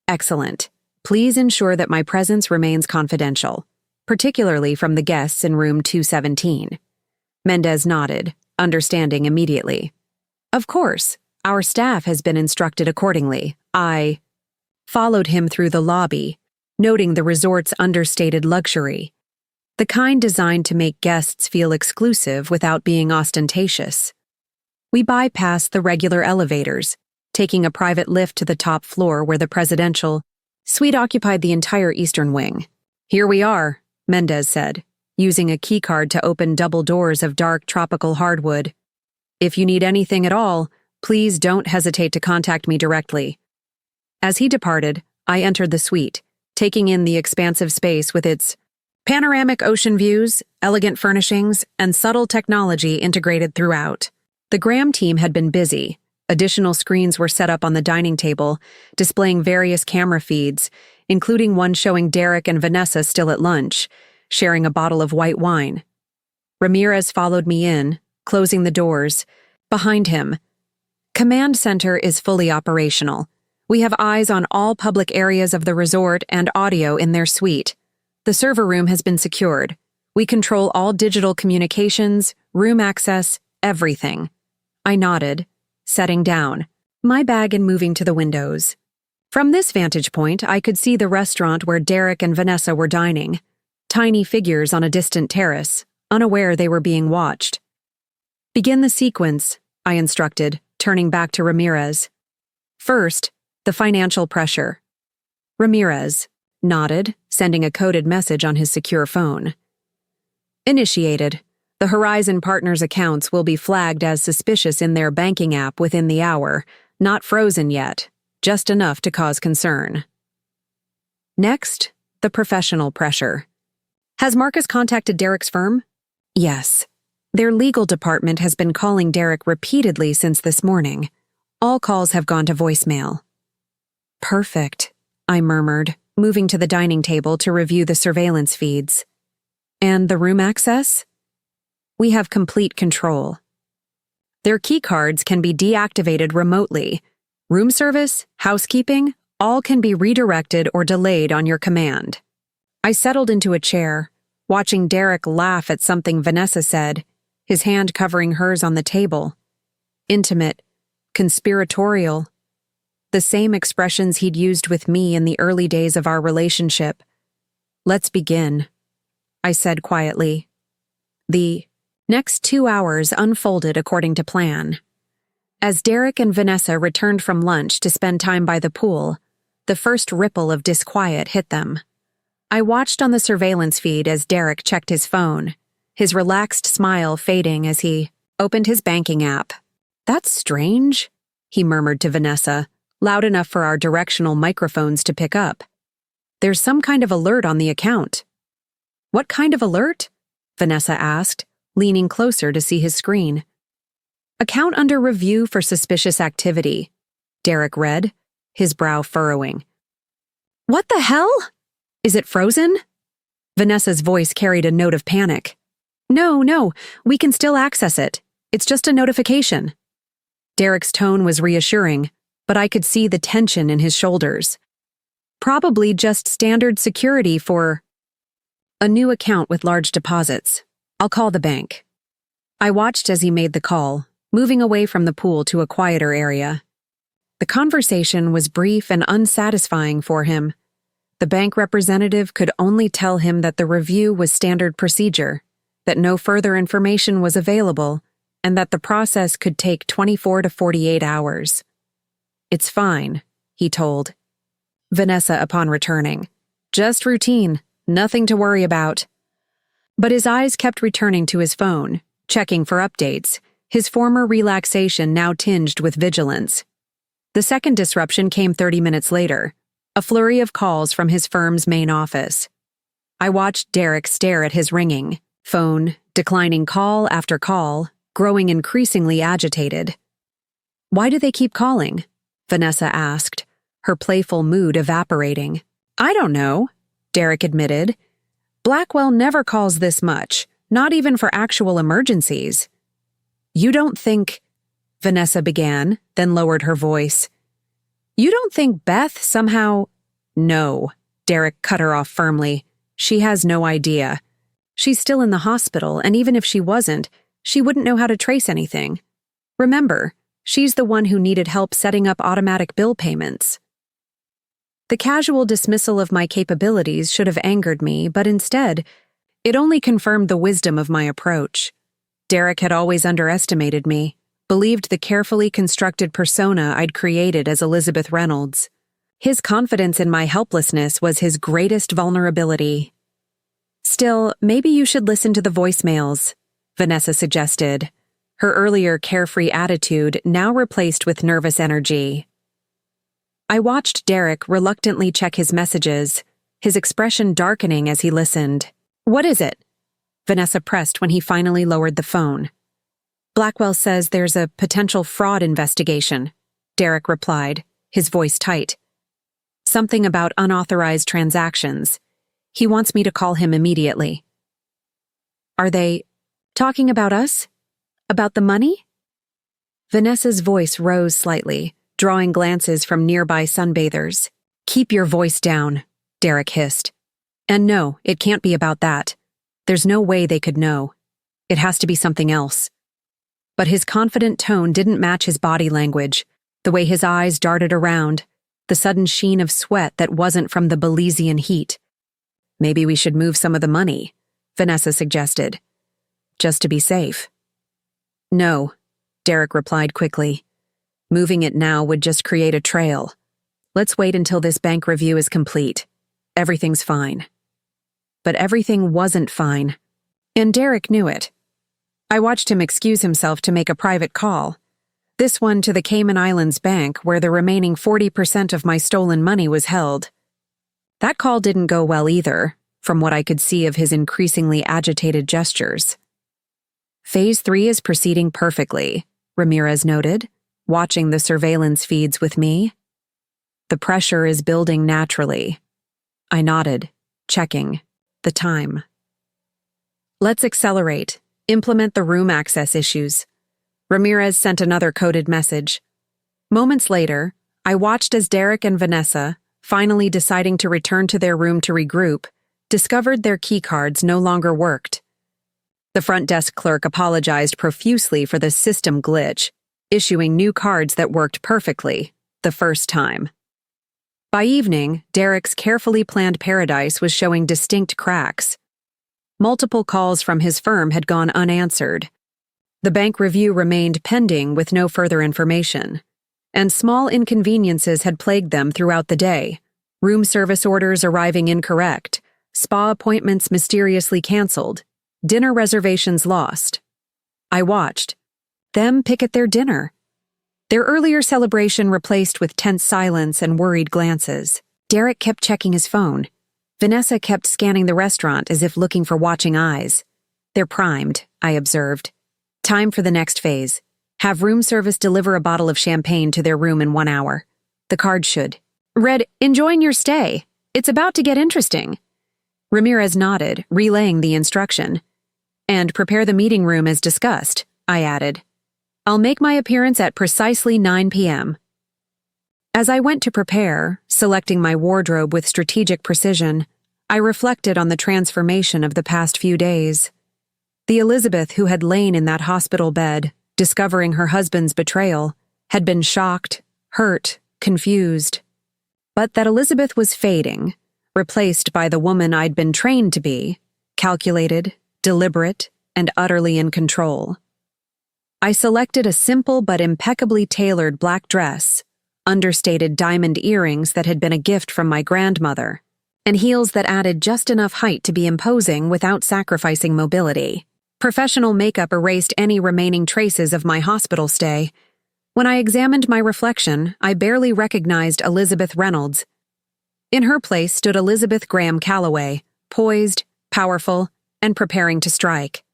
Excellent. Please ensure that my presence remains confidential, particularly from the guests in room 217. Mendez nodded, understanding immediately. Of course, our staff has been instructed accordingly. I followed him through the lobby, noting the resort's understated luxury, the kind designed to make guests feel exclusive without being ostentatious. We bypassed the regular elevators, taking a private lift to the top floor where the presidential suite occupied the entire eastern wing. Here we are, Mendez said, using a keycard to open double doors of dark tropical hardwood. If you need anything at all, please don't hesitate to contact me directly. As he departed, I entered the suite, taking in the expansive space with its panoramic ocean views, elegant furnishings, and subtle technology integrated throughout. The Graham team had been busy. Additional screens were set up on the dining table, displaying various camera feeds, including one showing Derek and Vanessa still at lunch, sharing a bottle of white wine. Ramirez followed me in, closing the doors. Behind him, Command Center is fully operational. We have eyes on all public areas of the resort and audio in their suite. The server room has been secured. We control all digital communications, room access, everything. I nodded, setting down my bag and moving to the windows. From this vantage point, I could see the restaurant where Derek and Vanessa were dining, tiny figures on a distant terrace, unaware they were being watched. Begin the sequence, I instructed, turning back to Ramirez. First, the financial pressure. Ramirez nodded, sending a coded message on his secure phone. Initiated. The Horizon Partners accounts will be flagged as suspicious in their banking app within the hour, not frozen yet, just enough to cause concern. Next, the professional pressure. Has Marcus contacted Derek's firm? Yes. Their legal department has been calling Derek repeatedly since this morning. All calls have gone to voicemail. Perfect, I murmured, moving to the dining table to review the surveillance feeds. And the room access? We have complete control. Their keycards can be deactivated remotely. Room service, housekeeping, all can be redirected or delayed on your command. I settled into a chair, watching Derek laugh at something Vanessa said, his hand covering hers on the table. Intimate, conspiratorial. The same expressions he'd used with me in the early days of our relationship. Let's begin, I said quietly. The next 2 hours unfolded according to plan. As Derek and Vanessa returned from lunch to spend time by the pool, the first ripple of disquiet hit them. I watched on the surveillance feed as Derek checked his phone, his relaxed smile fading as he opened his banking app. That's strange, he murmured to Vanessa, loud enough for our directional microphones to pick up. There's some kind of alert on the account. What kind of alert? Vanessa asked, leaning closer to see his screen. Account under review for suspicious activity, Derek read, his brow furrowing. What the hell? Is it frozen? Vanessa's voice carried a note of panic. No, we can still access it. It's just a notification. Derek's tone was reassuring, but I could see the tension in his shoulders. Probably just standard security for a new account with large deposits. I'll call the bank. I watched as he made the call, moving away from the pool to a quieter area. The conversation was brief and unsatisfying for him. The bank representative could only tell him that the review was standard procedure, that no further information was available, and that the process could take 24 to 48 hours. It's fine, he told Vanessa upon returning. Just routine, nothing to worry about. But his eyes kept returning to his phone, checking for updates, his former relaxation now tinged with vigilance. The second disruption came 30 minutes later, a flurry of calls from his firm's main office. I watched Derek stare at his ringing phone, declining call after call, growing increasingly agitated. Why do they keep calling? Vanessa asked, her playful mood evaporating. I don't know, Derek admitted. Blackwell never calls this much, not even for actual emergencies. You don't think, Vanessa began, then lowered her voice. You don't think Beth somehow— No, Derek cut her off firmly. She has no idea. She's still in the hospital, and even if she wasn't, she wouldn't know how to trace anything. Remember, she's the one who needed help setting up automatic bill payments. The casual dismissal of my capabilities should have angered me, but instead, it only confirmed the wisdom of my approach. Derek had always underestimated me, believed the carefully constructed persona I'd created as Elizabeth Reynolds. His confidence in my helplessness was his greatest vulnerability. Still, maybe you should listen to the voicemails, Vanessa suggested, her earlier carefree attitude now replaced with nervous energy. I watched Derek reluctantly check his messages, his expression darkening as he listened. What is it? Vanessa pressed when he finally lowered the phone. Blackwell says there's a potential fraud investigation, Derek replied, his voice tight. Something about unauthorized transactions. He wants me to call him immediately. Are they Talking about us? About the money? Vanessa's voice rose slightly, drawing glances from nearby sunbathers. Keep your voice down, Derek hissed. And no, it can't be about that. There's no way they could know. It has to be something else. But his confident tone didn't match his body language, the way his eyes darted around, the sudden sheen of sweat that wasn't from the Belizean heat. Maybe we should move some of the money, Vanessa suggested. Just to be safe. No, Derek replied quickly. Moving it now would just create a trail. Let's wait until this bank review is complete. Everything's fine. But everything wasn't fine. And Derek knew it. I watched him excuse himself to make a private call. This one to the Cayman Islands Bank, where the remaining 40% of my stolen money was held. That call didn't go well either, from what I could see of his increasingly agitated gestures. Phase 3 is proceeding perfectly, Ramirez noted, watching the surveillance feeds with me. The pressure is building naturally. I nodded, checking the time. Let's accelerate, implement the room access issues. Ramirez sent another coded message. Moments later, I watched as Derek and Vanessa, finally deciding to return to their room to regroup, discovered their keycards no longer worked. The front desk clerk apologized profusely for the system glitch, issuing new cards that worked perfectly, the first time. By evening, Derek's carefully planned paradise was showing distinct cracks. Multiple calls from his firm had gone unanswered. The bank review remained pending with no further information, and small inconveniences had plagued them throughout the day. Room service orders arriving incorrect, spa appointments mysteriously canceled, dinner reservations lost. I watched them pick at their dinner. Their earlier celebration replaced with tense silence and worried glances. Derek kept checking his phone. Vanessa kept scanning the restaurant as if looking for watching eyes. They're primed, I observed. Time for the next phase. Have room service deliver a bottle of champagne to their room in 1 hour. The card should. Read, enjoying your stay. It's about to get interesting. Ramirez nodded, relaying the instruction. And prepare the meeting room as discussed, I added. I'll make my appearance at precisely 9 p.m. As I went to prepare, selecting my wardrobe with strategic precision, I reflected on the transformation of the past few days. The Elizabeth who had lain in that hospital bed, discovering her husband's betrayal, had been shocked, hurt, confused. But that Elizabeth was fading, replaced by the woman I'd been trained to be, calculated, deliberate, and utterly in control. I selected a simple but impeccably tailored black dress, understated diamond earrings that had been a gift from my grandmother, and heels that added just enough height to be imposing without sacrificing mobility. Professional makeup erased any remaining traces of my hospital stay. When I examined my reflection, I barely recognized Elizabeth Reynolds. In her place stood Elizabeth Graham Calloway, poised, powerful, and preparing to strike.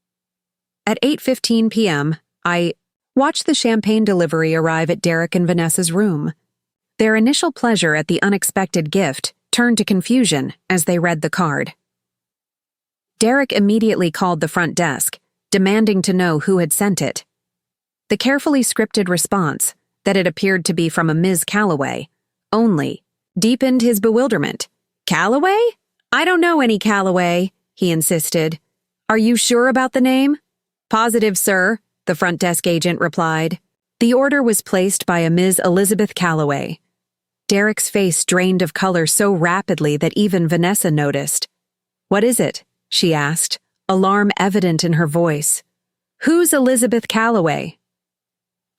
At 8:15 p.m., I watched the champagne delivery arrive at Derek and Vanessa's room. Their initial pleasure at the unexpected gift turned to confusion as they read the card. Derek immediately called the front desk, demanding to know who had sent it. The carefully scripted response, that it appeared to be from a Ms. Calloway, only, deepened his bewilderment. Calloway? I don't know any Calloway, he insisted. Are you sure about the name? Positive, sir, the front desk agent replied. The order was placed by a Ms. Elizabeth Calloway. Derek's face drained of color so rapidly that even Vanessa noticed. What is it? She asked, alarm evident in her voice. Who's Elizabeth Calloway?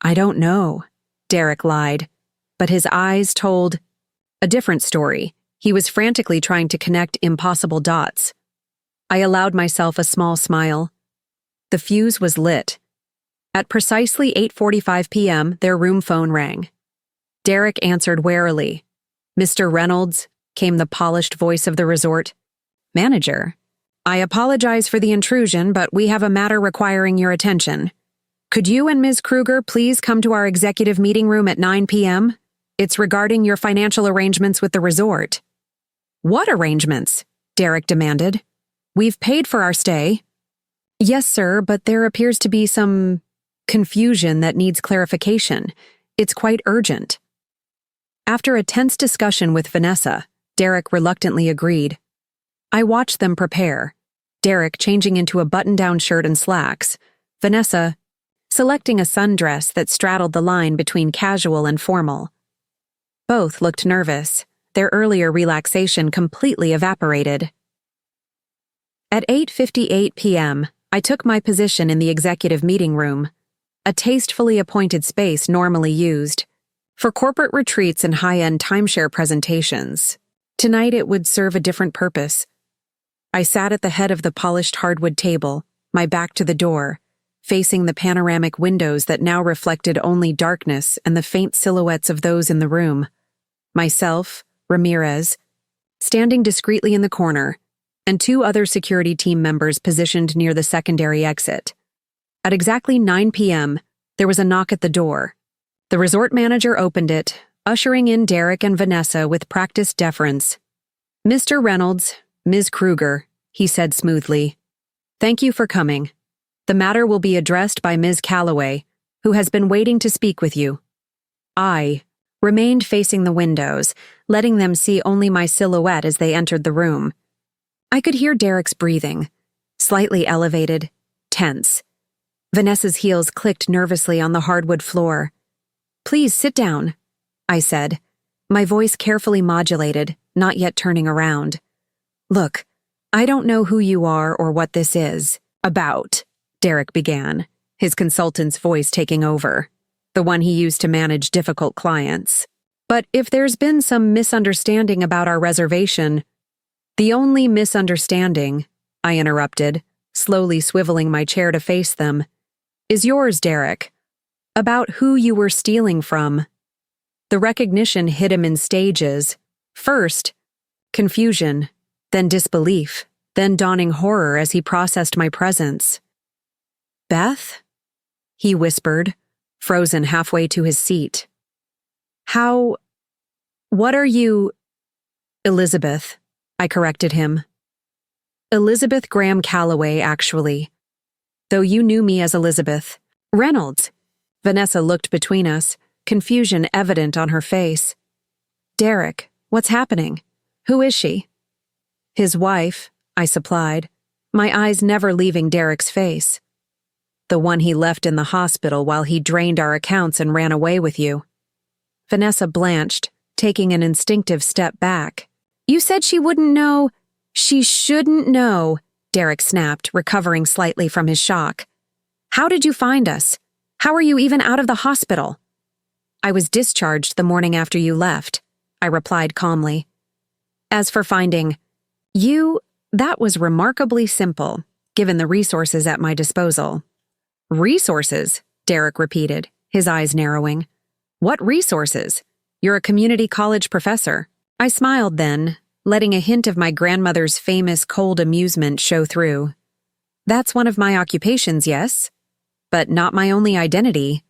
I don't know, Derek lied, but his eyes told a different story. He was frantically trying to connect impossible dots. I allowed myself a small smile. The fuse was lit. At precisely 8:45 p.m., their room phone rang. Derek answered warily. Mr. Reynolds, came the polished voice of the resort. Manager, I apologize for the intrusion, but we have a matter requiring your attention. Could you and Ms. Kruger please come to our executive meeting room at 9 p.m.? It's regarding your financial arrangements with the resort. What arrangements? Derek demanded. We've paid for our stay. Yes, sir, but there appears to be some confusion that needs clarification. It's quite urgent. After a tense discussion with Vanessa, Derek reluctantly agreed. I watched them prepare, Derek changing into a button-down shirt and slacks, Vanessa selecting a sundress that straddled the line between casual and formal. Both looked nervous, their earlier relaxation completely evaporated. At 8:58 p.m., I took my position in the executive meeting room, a tastefully appointed space normally used for corporate retreats and high-end timeshare presentations. Tonight it would serve a different purpose. I sat at the head of the polished hardwood table, my back to the door, facing the panoramic windows that now reflected only darkness and the faint silhouettes of those in the room. Myself, Ramirez, standing discreetly in the corner, and two other security team members positioned near the secondary exit. At exactly 9 p.m., there was a knock at the door. The resort manager opened it, ushering in Derek and Vanessa with practiced deference. "Mr. Reynolds, Ms. Kruger," he said smoothly. "Thank you for coming. The matter will be addressed by Ms. Calloway, who has been waiting to speak with you." I remained facing the windows, letting them see only my silhouette as they entered the room. I could hear Derek's breathing, slightly elevated, tense. Vanessa's heels clicked nervously on the hardwood floor. "Please sit down," I said, my voice carefully modulated, not yet turning around. "Look, I don't know who you are or what this is about," Derek began, his consultant's voice taking over, the one he used to manage difficult clients. "But if there's been some misunderstanding about our reservation—" "The only misunderstanding," I interrupted, slowly swiveling my chair to face them, "is yours, Derek, about who you were stealing from." The recognition hit him in stages. First, confusion, then disbelief, then dawning horror as he processed my presence. "Beth?" he whispered, frozen halfway to his seat. What are you—" "Elizabeth," I corrected him. "Elizabeth Graham Calloway, actually. Though you knew me as Elizabeth. Reynolds." Vanessa looked between us, confusion evident on her face. "Derek, what's happening? Who is she?" "His wife," I supplied, my eyes never leaving Derek's face. "The one he left in the hospital while he drained our accounts and ran away with you." Vanessa blanched, taking an instinctive step back. "You said she wouldn't know—" "She shouldn't know," Derek snapped, recovering slightly from his shock. "How did you find us? How are you even out of the hospital?" "I was discharged the morning after you left," I replied calmly. "As for finding you, that was remarkably simple, given the resources at my disposal." "Resources?" Derek repeated, his eyes narrowing. "What resources? You're a community college professor." I smiled then, letting a hint of my grandmother's famous cold amusement show through. "That's one of my occupations, yes, but not my only identity."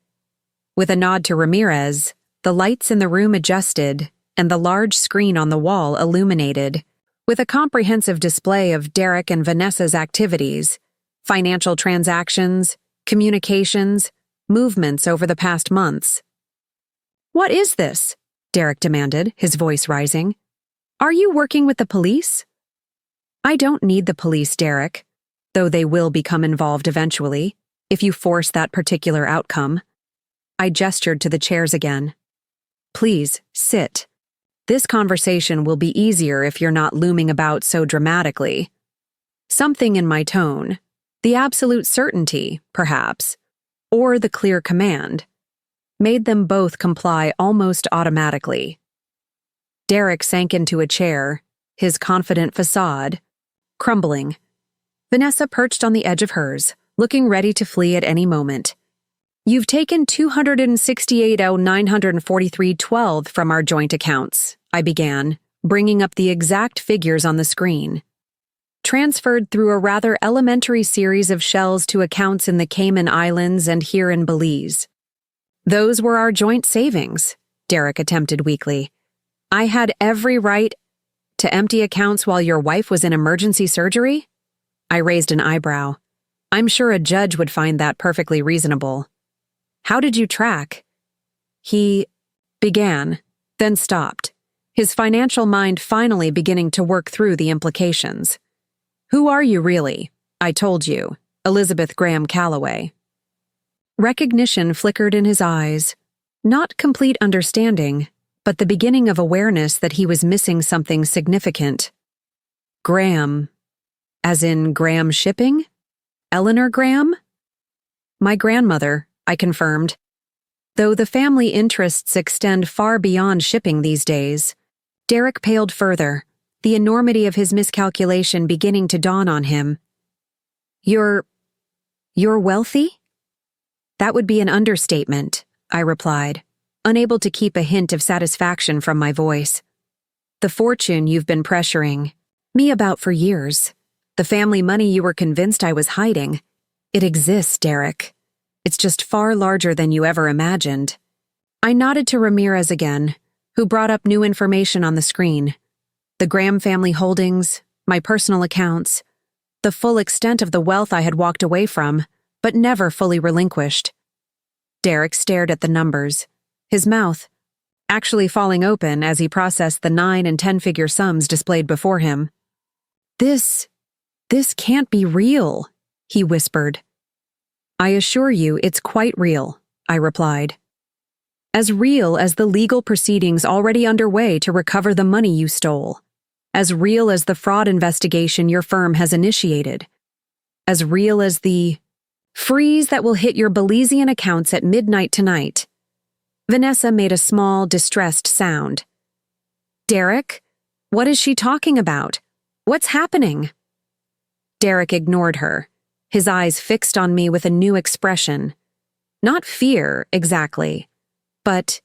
With a nod to Ramirez, the lights in the room adjusted, and the large screen on the wall illuminated, with a comprehensive display of Derek and Vanessa's activities, financial transactions, communications, movements over the past months. "What is this?" Derek demanded, his voice rising. "Are you working with the police?" "I don't need the police, Derek, though they will become involved eventually, if you force that particular outcome." I gestured to the chairs again. "Please, sit. This conversation will be easier if you're not looming about so dramatically." Something in my tone, the absolute certainty, perhaps, or the clear command, made them both comply almost automatically. Derek sank into a chair, his confident facade crumbling. Vanessa perched on the edge of hers, looking ready to flee at any moment. "You've taken $268,943.12 from our joint accounts," I began, bringing up the exact figures on the screen. "Transferred through a rather elementary series of shells to accounts in the Cayman Islands and here in Belize." "Those were our joint savings," Derek attempted weakly. "I had every right to empty accounts while your wife was in emergency surgery?" I raised an eyebrow. I'm sure a judge would find that perfectly reasonable. How did you track? He began, then stopped, his financial mind finally beginning to work through the implications. Who are you really? I told you, Elizabeth Graham Calloway. Recognition flickered in his eyes, not complete understanding, but the beginning of awareness that he was missing something significant. Graham. As in Graham Shipping? Eleanor Graham? My grandmother, I confirmed. Though the family interests extend far beyond shipping these days, Derek paled further, the enormity of his miscalculation beginning to dawn on him. You're wealthy? That would be an understatement, I replied, unable to keep a hint of satisfaction from my voice. The fortune you've been pressuring me about for years, the family money you were convinced I was hiding, it exists, Derek. It's just far larger than you ever imagined. I nodded to Ramirez again, who brought up new information on the screen. The Graham family holdings, my personal accounts, the full extent of the wealth I had walked away from, but never fully relinquished. Derek stared at the numbers, his mouth actually falling open as he processed the 9- and 10-figure sums displayed before him. This can't be real, he whispered. I assure you it's quite real, I replied. As real as the legal proceedings already underway to recover the money you stole. As real as the fraud investigation your firm has initiated. As real as the freeze that will hit your Belizean accounts at midnight tonight. Vanessa made a small, distressed sound. Derek, what is she talking about? What's happening? Derek ignored her, his eyes fixed on me with a new expression. Not fear, exactly, but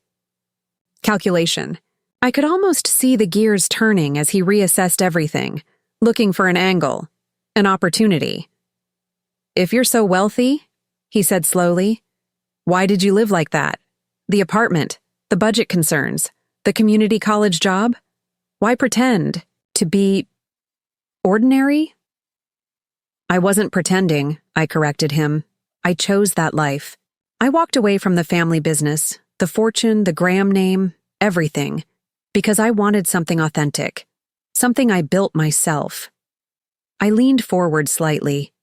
calculation. I could almost see the gears turning as he reassessed everything, looking for an angle, an opportunity. If you're so wealthy, he said slowly, why did you live like that? The apartment, the budget concerns, the community college job? Why pretend to be ordinary? I wasn't pretending, I corrected him. I chose that life. I walked away from the family business, the fortune, the Graham name, everything, because I wanted something authentic, something I built myself. I leaned forward slightly,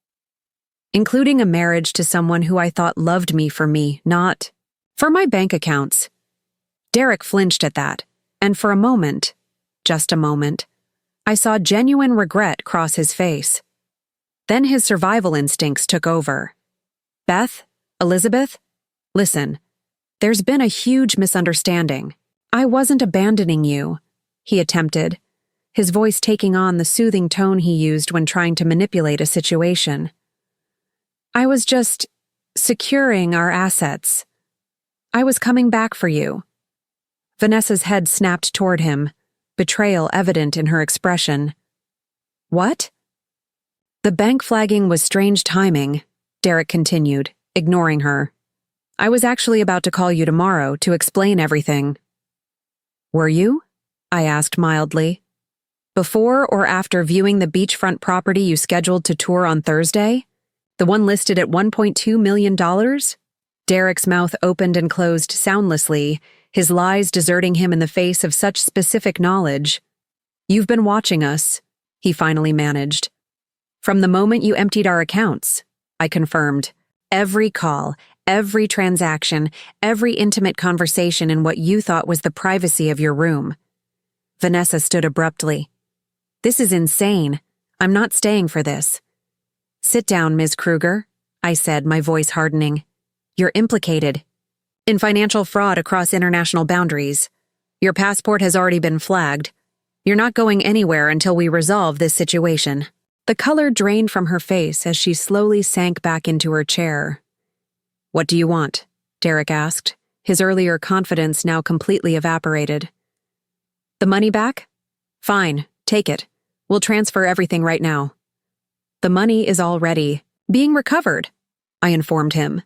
including a marriage to someone who I thought loved me, not for my bank accounts. Derek flinched at that, and for a moment, just a moment, I saw genuine regret cross his face. Then his survival instincts took over. Beth, Elizabeth, listen, there's been a huge misunderstanding. I wasn't abandoning you, he attempted, his voice taking on the soothing tone he used when trying to manipulate a situation. I was just securing our assets. I was coming back for you. Vanessa's head snapped toward him, betrayal evident in her expression. What? The bank flagging was strange timing, Derek continued, ignoring her. I was actually about to call you tomorrow to explain everything. Were you? I asked mildly. Before or after viewing the beachfront property you scheduled to tour on Thursday? The one listed at $1.2 million? Derek's mouth opened and closed soundlessly, his lies deserting him in the face of such specific knowledge. You've been watching us, he finally managed. From the moment you emptied our accounts, I confirmed. Every call, every transaction, every intimate conversation in what you thought was the privacy of your room. Vanessa stood abruptly. This is insane. I'm not staying for this. Sit down, Ms. Kruger, I said, my voice hardening. You're implicated in financial fraud across international boundaries. Your passport has already been flagged. You're not going anywhere until we resolve this situation. The color drained from her face as she slowly sank back into her chair. What do you want? Derek asked, his earlier confidence now completely evaporated. The money back? Fine, take it. We'll transfer everything right now. The money is already being recovered, I informed him.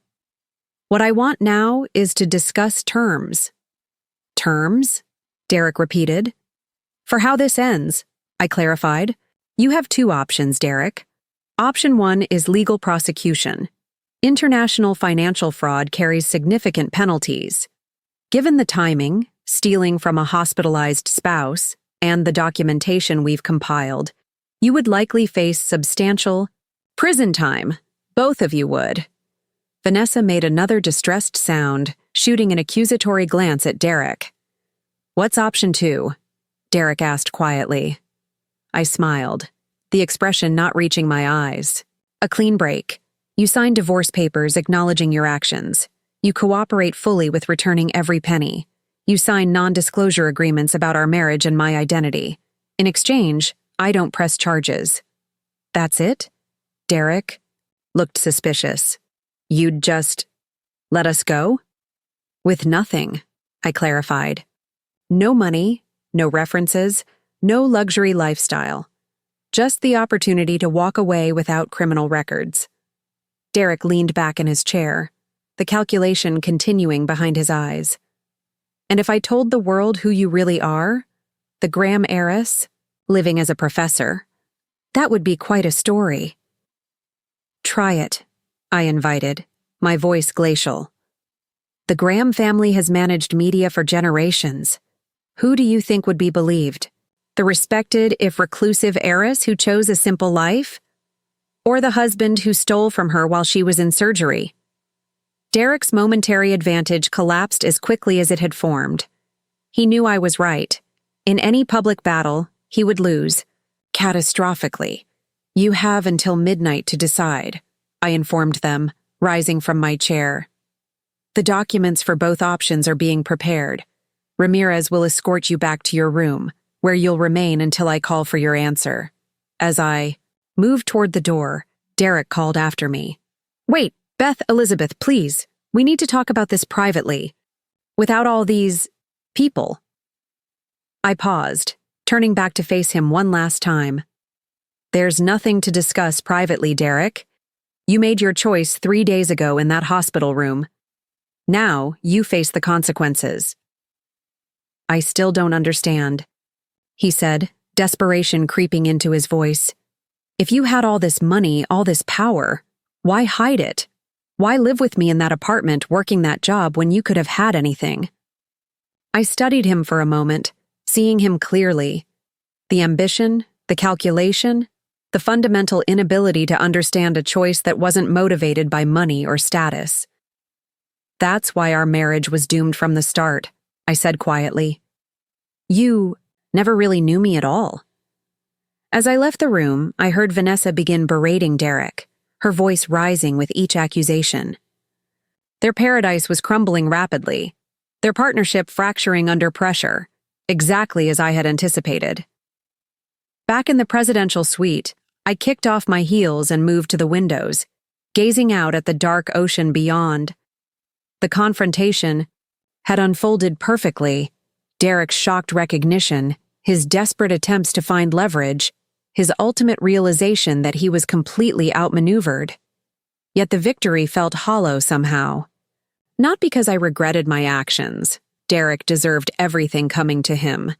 What I want now is to discuss terms. Terms? Derek repeated. For how this ends, I clarified. You have two options, Derek. Option 1 is legal prosecution. International financial fraud carries significant penalties. Given the timing, stealing from a hospitalized spouse, and the documentation we've compiled, you would likely face substantial prison time. Both of you would. Vanessa made another distressed sound, shooting an accusatory glance at Derek. What's option 2? Derek asked quietly. I smiled, the expression not reaching my eyes. A clean break. You sign divorce papers acknowledging your actions. You cooperate fully with returning every penny. You sign non-disclosure agreements about our marriage and my identity. In exchange, I don't press charges. That's it? Derek looked suspicious. You'd just let us go? With nothing, I clarified. No money, no references, no luxury lifestyle. Just the opportunity to walk away without criminal records. Derek leaned back in his chair, the calculation continuing behind his eyes. And if I told the world who you really are, the Graham heiress, living as a professor, that would be quite a story. Try it, I invited, my voice glacial. The Graham family has managed media for generations. Who do you think would be believed? The respected, if reclusive heiress who chose a simple life? Or the husband who stole from her while she was in surgery? Derek's momentary advantage collapsed as quickly as it had formed. He knew I was right. In any public battle, he would lose. Catastrophically. You have until midnight to decide, I informed them, rising from my chair. The documents for both options are being prepared. Ramirez will escort you back to your room, where you'll remain until I call for your answer. As I moved toward the door, Derek called after me. Wait, Beth Elizabeth, please. We need to talk about this privately. Without all these people. I paused, turning back to face him one last time. There's nothing to discuss privately, Derek. You made your choice 3 days ago in that hospital room. Now you face the consequences. I still don't understand, he said, desperation creeping into his voice. If you had all this money, all this power, why hide it? Why live with me in that apartment working that job when you could have had anything? I studied him for a moment, seeing him clearly. The ambition, the calculation, the fundamental inability to understand a choice that wasn't motivated by money or status. That's why our marriage was doomed from the start, I said quietly. You never really knew me at all. As I left the room, I heard Vanessa begin berating Derek, her voice rising with each accusation. Their paradise was crumbling rapidly, their partnership fracturing under pressure, exactly as I had anticipated. Back in the presidential suite, I kicked off my heels and moved to the windows, gazing out at the dark ocean beyond. The confrontation had unfolded perfectly. Derek's shocked recognition, his desperate attempts to find leverage, his ultimate realization that he was completely outmaneuvered. Yet the victory felt hollow somehow. Not because I regretted my actions, Derek deserved everything coming to him,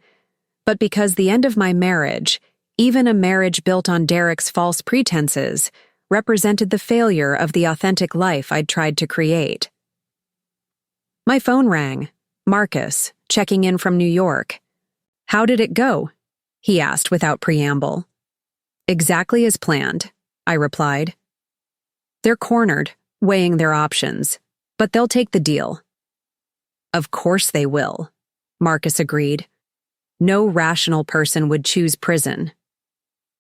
but because the end of my marriage, even a marriage built on Derek's false pretenses, represented the failure of the authentic life I'd tried to create. My phone rang. Marcus, checking in from New York. How did it go? He asked without preamble. Exactly as planned, I replied. They're cornered, weighing their options, but they'll take the deal. Of course they will, Marcus agreed. No rational person would choose prison.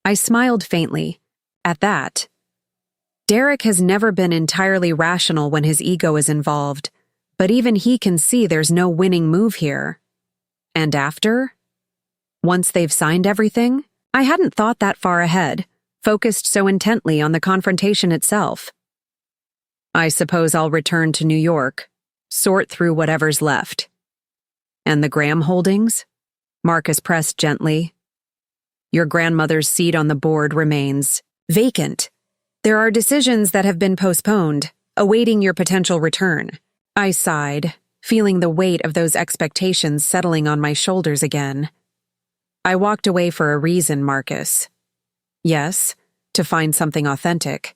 I smiled faintly. At that, Derek has never been entirely rational when his ego is involved, but even he can see there's no winning move here. And after? Once they've signed everything? I hadn't thought that far ahead, focused so intently on the confrontation itself. I suppose I'll return to New York, sort through whatever's left. And the Graham holdings? Marcus pressed gently. Your grandmother's seat on the board remains vacant. There are decisions that have been postponed, awaiting your potential return. I sighed, feeling the weight of those expectations settling on my shoulders again. I walked away for a reason, Marcus. Yes, to to find something authentic.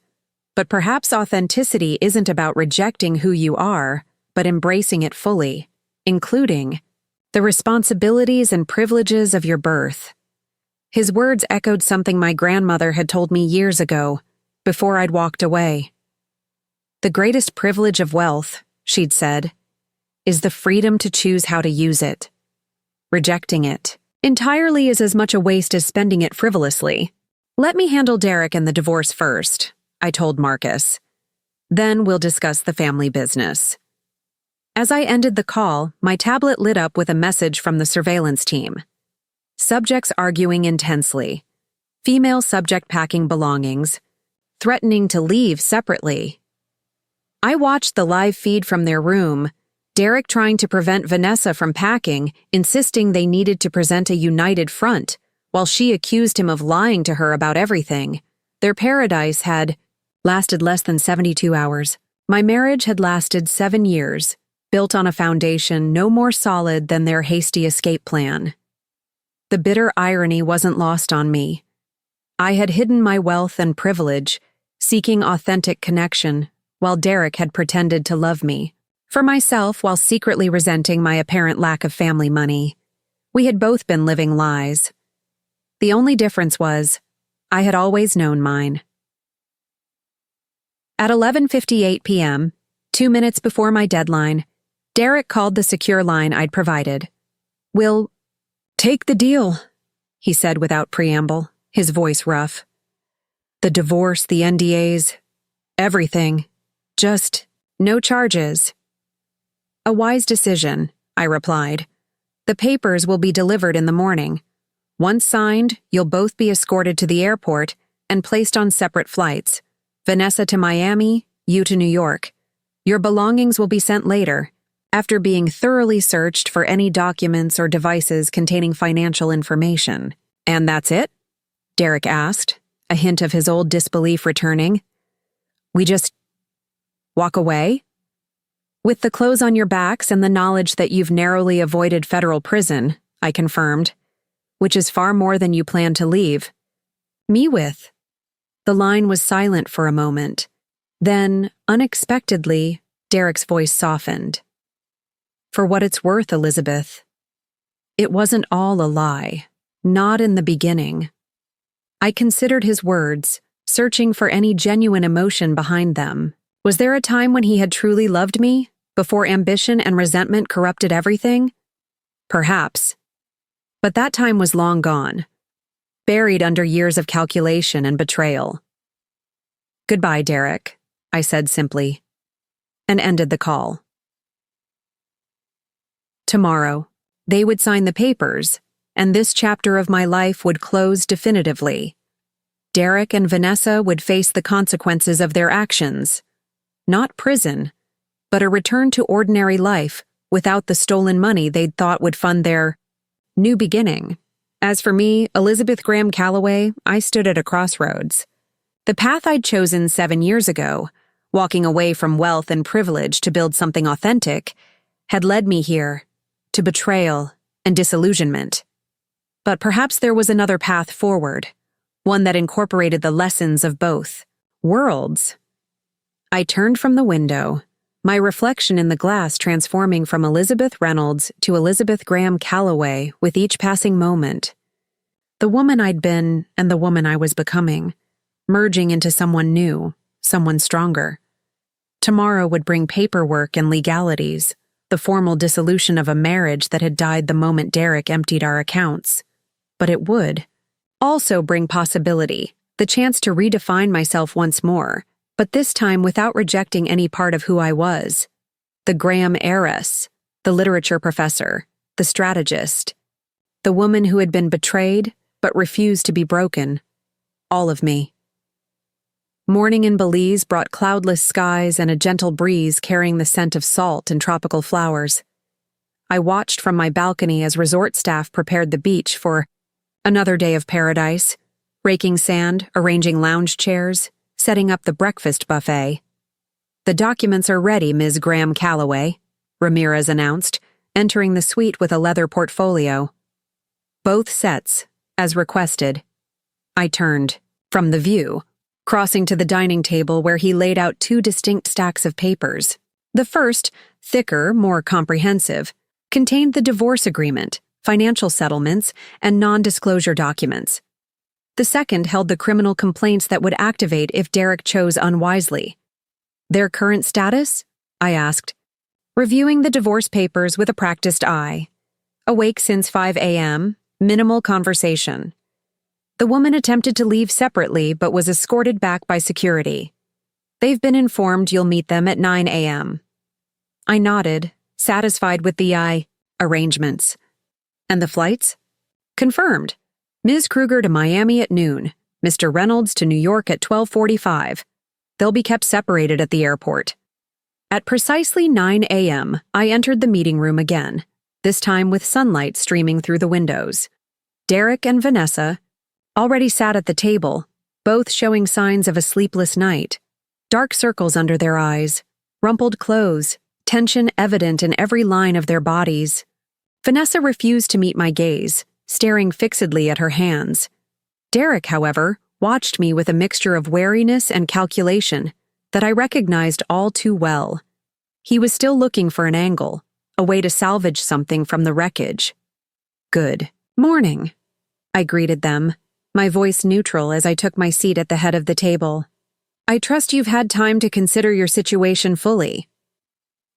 But perhaps authenticity isn't about rejecting who you are, but embracing it fully, including the responsibilities and privileges of your birth. His words echoed something my grandmother had told me years ago, before I'd walked away. The greatest privilege of wealth, she'd said, is the freedom to choose how to use it. Rejecting it entirely is as much a waste as spending it frivolously. Let me handle Derek and the divorce first, I told Marcus. Then we'll discuss the family business. As I ended the call, my tablet lit up with a message from the surveillance team. Subjects arguing intensely. Female subject packing belongings. Threatening to leave separately. I watched the live feed from their room, Derek trying to prevent Vanessa from packing, insisting they needed to present a united front, while she accused him of lying to her about everything. Their paradise had lasted less than 72 hours. My marriage had lasted 7 years, built on a foundation no more solid than their hasty escape plan. The bitter irony wasn't lost on me. I had hidden my wealth and privilege, seeking authentic connection, while Derek had pretended to love me. For myself, while secretly resenting my apparent lack of family money. We had both been living lies. The only difference was, I had always known mine. At 11:58 p.m., 2 minutes before my deadline, Derek called the secure line I'd provided. "We'll take the deal," he said without preamble, his voice rough. "The divorce, the NDAs, everything. Just no charges." "A wise decision," I replied. "The papers will be delivered in the morning. Once signed, you'll both be escorted to the airport and placed on separate flights. Vanessa to Miami, you to New York. Your belongings will be sent later, after being thoroughly searched for any documents or devices containing financial information." "And that's it?" Derek asked, a hint of his old disbelief returning. "We just walk away?" "With the clothes on your backs and the knowledge that you've narrowly avoided federal prison," I confirmed, "which is far more than you plan to leave." "Me with?" The line was silent for a moment. Then, unexpectedly, Derek's voice softened. "For what it's worth, Elizabeth. It wasn't all a lie. Not in the beginning." I considered his words, searching for any genuine emotion behind them. Was there a time when he had truly loved me, before ambition and resentment corrupted everything? Perhaps. But that time was long gone, buried under years of calculation and betrayal. "Goodbye, Derek," I said simply, and ended the call. Tomorrow, they would sign the papers, and this chapter of my life would close definitively. Derek and Vanessa would face the consequences of their actions. Not prison, but a return to ordinary life without the stolen money they'd thought would fund their new beginning. As for me, Elizabeth Graham Calloway, I stood at a crossroads. The path I'd chosen 7 years ago, walking away from wealth and privilege to build something authentic, had led me here, to betrayal and disillusionment. But perhaps there was another path forward, one that incorporated the lessons of both worlds. I turned from the window, my reflection in the glass transforming from Elizabeth Reynolds to Elizabeth Graham Calloway with each passing moment. The woman I'd been and the woman I was becoming, merging into someone new, someone stronger. Tomorrow would bring paperwork and legalities, the formal dissolution of a marriage that had died the moment Derek emptied our accounts. But it would also bring possibility, the chance to redefine myself once more, but this time without rejecting any part of who I was. The Graham heiress, the literature professor, the strategist, the woman who had been betrayed but refused to be broken. All of me. Morning in Belize brought cloudless skies and a gentle breeze carrying the scent of salt and tropical flowers. I watched from my balcony as resort staff prepared the beach for another day of paradise, raking sand, arranging lounge chairs, setting up the breakfast buffet. "The documents are ready, Ms. Graham Calloway," Ramirez announced, entering the suite with a leather portfolio. "Both sets, as requested." I turned. From the view, crossing to the dining table where he laid out two distinct stacks of papers. The first, thicker, more comprehensive, contained the divorce agreement, financial settlements, and non-disclosure documents. The second held the criminal complaints that would activate if Derek chose unwisely. Their current status? I asked, reviewing the divorce papers with a practiced eye. Awake since 5 a.m., minimal conversation. The woman attempted to leave separately but was escorted back by security. They've been informed you'll meet them at 9 a.m. I nodded, satisfied with the arrangements. And the flights? Confirmed. Ms. Kruger to Miami at noon, Mr. Reynolds to New York at 12:45. They'll be kept separated at the airport. At precisely 9 a.m., I entered the meeting room again, this time with sunlight streaming through the windows. Derek and Vanessa already sat at the table, both showing signs of a sleepless night. Dark circles under their eyes, rumpled clothes, tension evident in every line of their bodies. Vanessa refused to meet my gaze, staring fixedly at her hands. Derek, however, watched me with a mixture of wariness and calculation that I recognized all too well. He was still looking for an angle, a way to salvage something from the wreckage. Good morning, I greeted them, my voice neutral as I took my seat at the head of the table. I trust you've had time to consider your situation fully.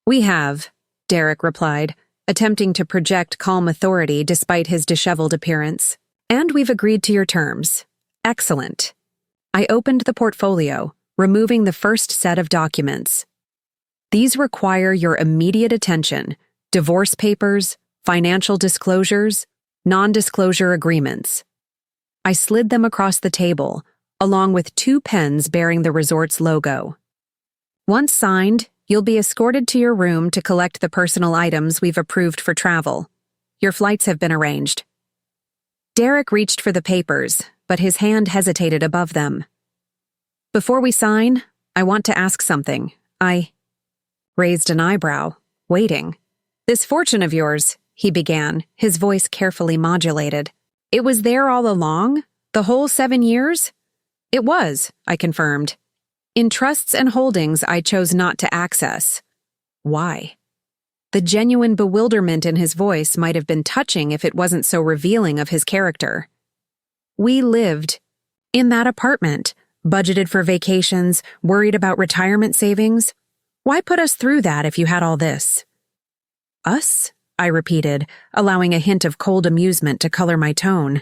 We have, Derek replied, attempting to project calm authority despite his disheveled appearance. And we've agreed to your terms. Excellent. I opened the portfolio, removing the first set of documents. These require your immediate attention: divorce papers, financial disclosures, non-disclosure agreements. I slid them across the table, along with 2 pens bearing the resort's logo. Once signed, you'll be escorted to your room to collect the personal items we've approved for travel. Your flights have been arranged. Derek reached for the papers, but his hand hesitated above them. Before we sign, I want to ask something. I raised an eyebrow, waiting. This fortune of yours, he began, his voice carefully modulated. It was there all along? The whole 7 years? It was, I confirmed. In trusts and holdings I chose not to access. Why? The genuine bewilderment in his voice might have been touching if it wasn't so revealing of his character. We lived in that apartment, budgeted for vacations, worried about retirement savings. Why put us through that if you had all this? Us? I repeated, allowing a hint of cold amusement to color my tone.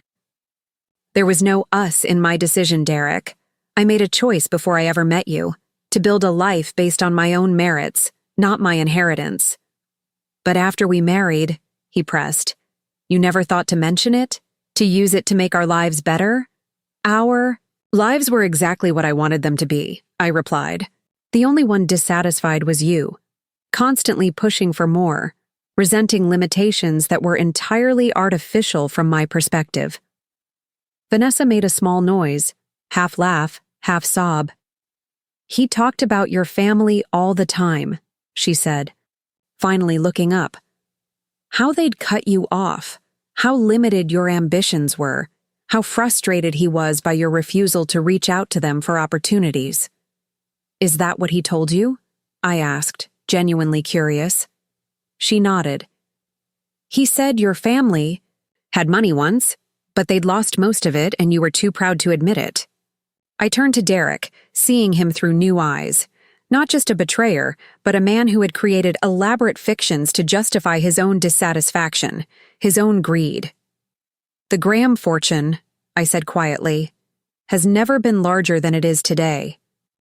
There was no us in my decision, Derek. I made a choice before I ever met you, to build a life based on my own merits, not my inheritance. But after we married, he pressed, you never thought to mention it? To use it to make our lives better? Our lives were exactly what I wanted them to be, I replied. The only one dissatisfied was you, constantly pushing for more, resenting limitations that were entirely artificial from my perspective. Vanessa made a small noise, half laugh, half sob. He talked about your family all the time, she said, finally looking up. How they'd cut you off, how limited your ambitions were, how frustrated he was by your refusal to reach out to them for opportunities. Is that what he told you? I asked, genuinely curious. She nodded. He said your family had money once, but they'd lost most of it and you were too proud to admit it. I turned to Derek, seeing him through new eyes. Not just a betrayer, but a man who had created elaborate fictions to justify his own dissatisfaction, his own greed. The Graham fortune, I said quietly, has never been larger than it is today.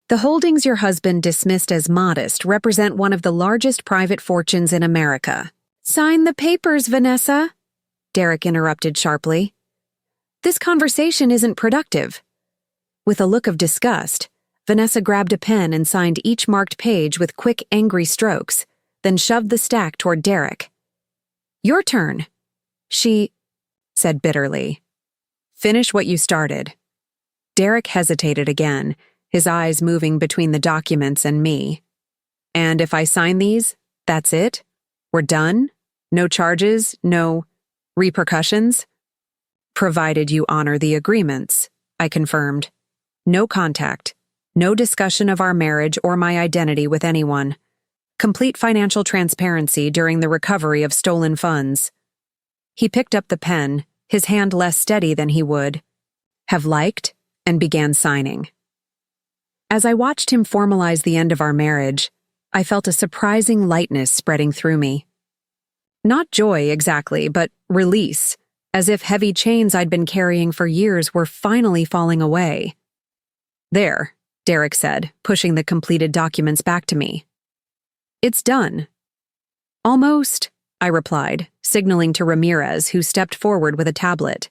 The holdings your husband dismissed as modest represent one of the largest private fortunes in America. Sign the papers, Vanessa, Derek interrupted sharply. This conversation isn't productive. With a look of disgust, Vanessa grabbed a pen and signed each marked page with quick, angry strokes, then shoved the stack toward Derek. Your turn, she said bitterly. Finish what you started. Derek hesitated again, his eyes moving between the documents and me. And if I sign these, that's it? We're done? No charges? No repercussions? Provided you honor the agreements, I confirmed. No contact, No discussion of our marriage or my identity with anyone. Complete financial transparency during the recovery of stolen funds. He picked up the pen, his hand less steady than he would have liked, and began signing. As I watched him formalize the end of our marriage, I felt a surprising lightness spreading through me. Not joy exactly, but release, as if heavy chains I'd been carrying for years were finally falling away. "There," Derek said, pushing the completed documents back to me. "It's done." "Almost," I replied, signaling to Ramirez, who stepped forward with a tablet.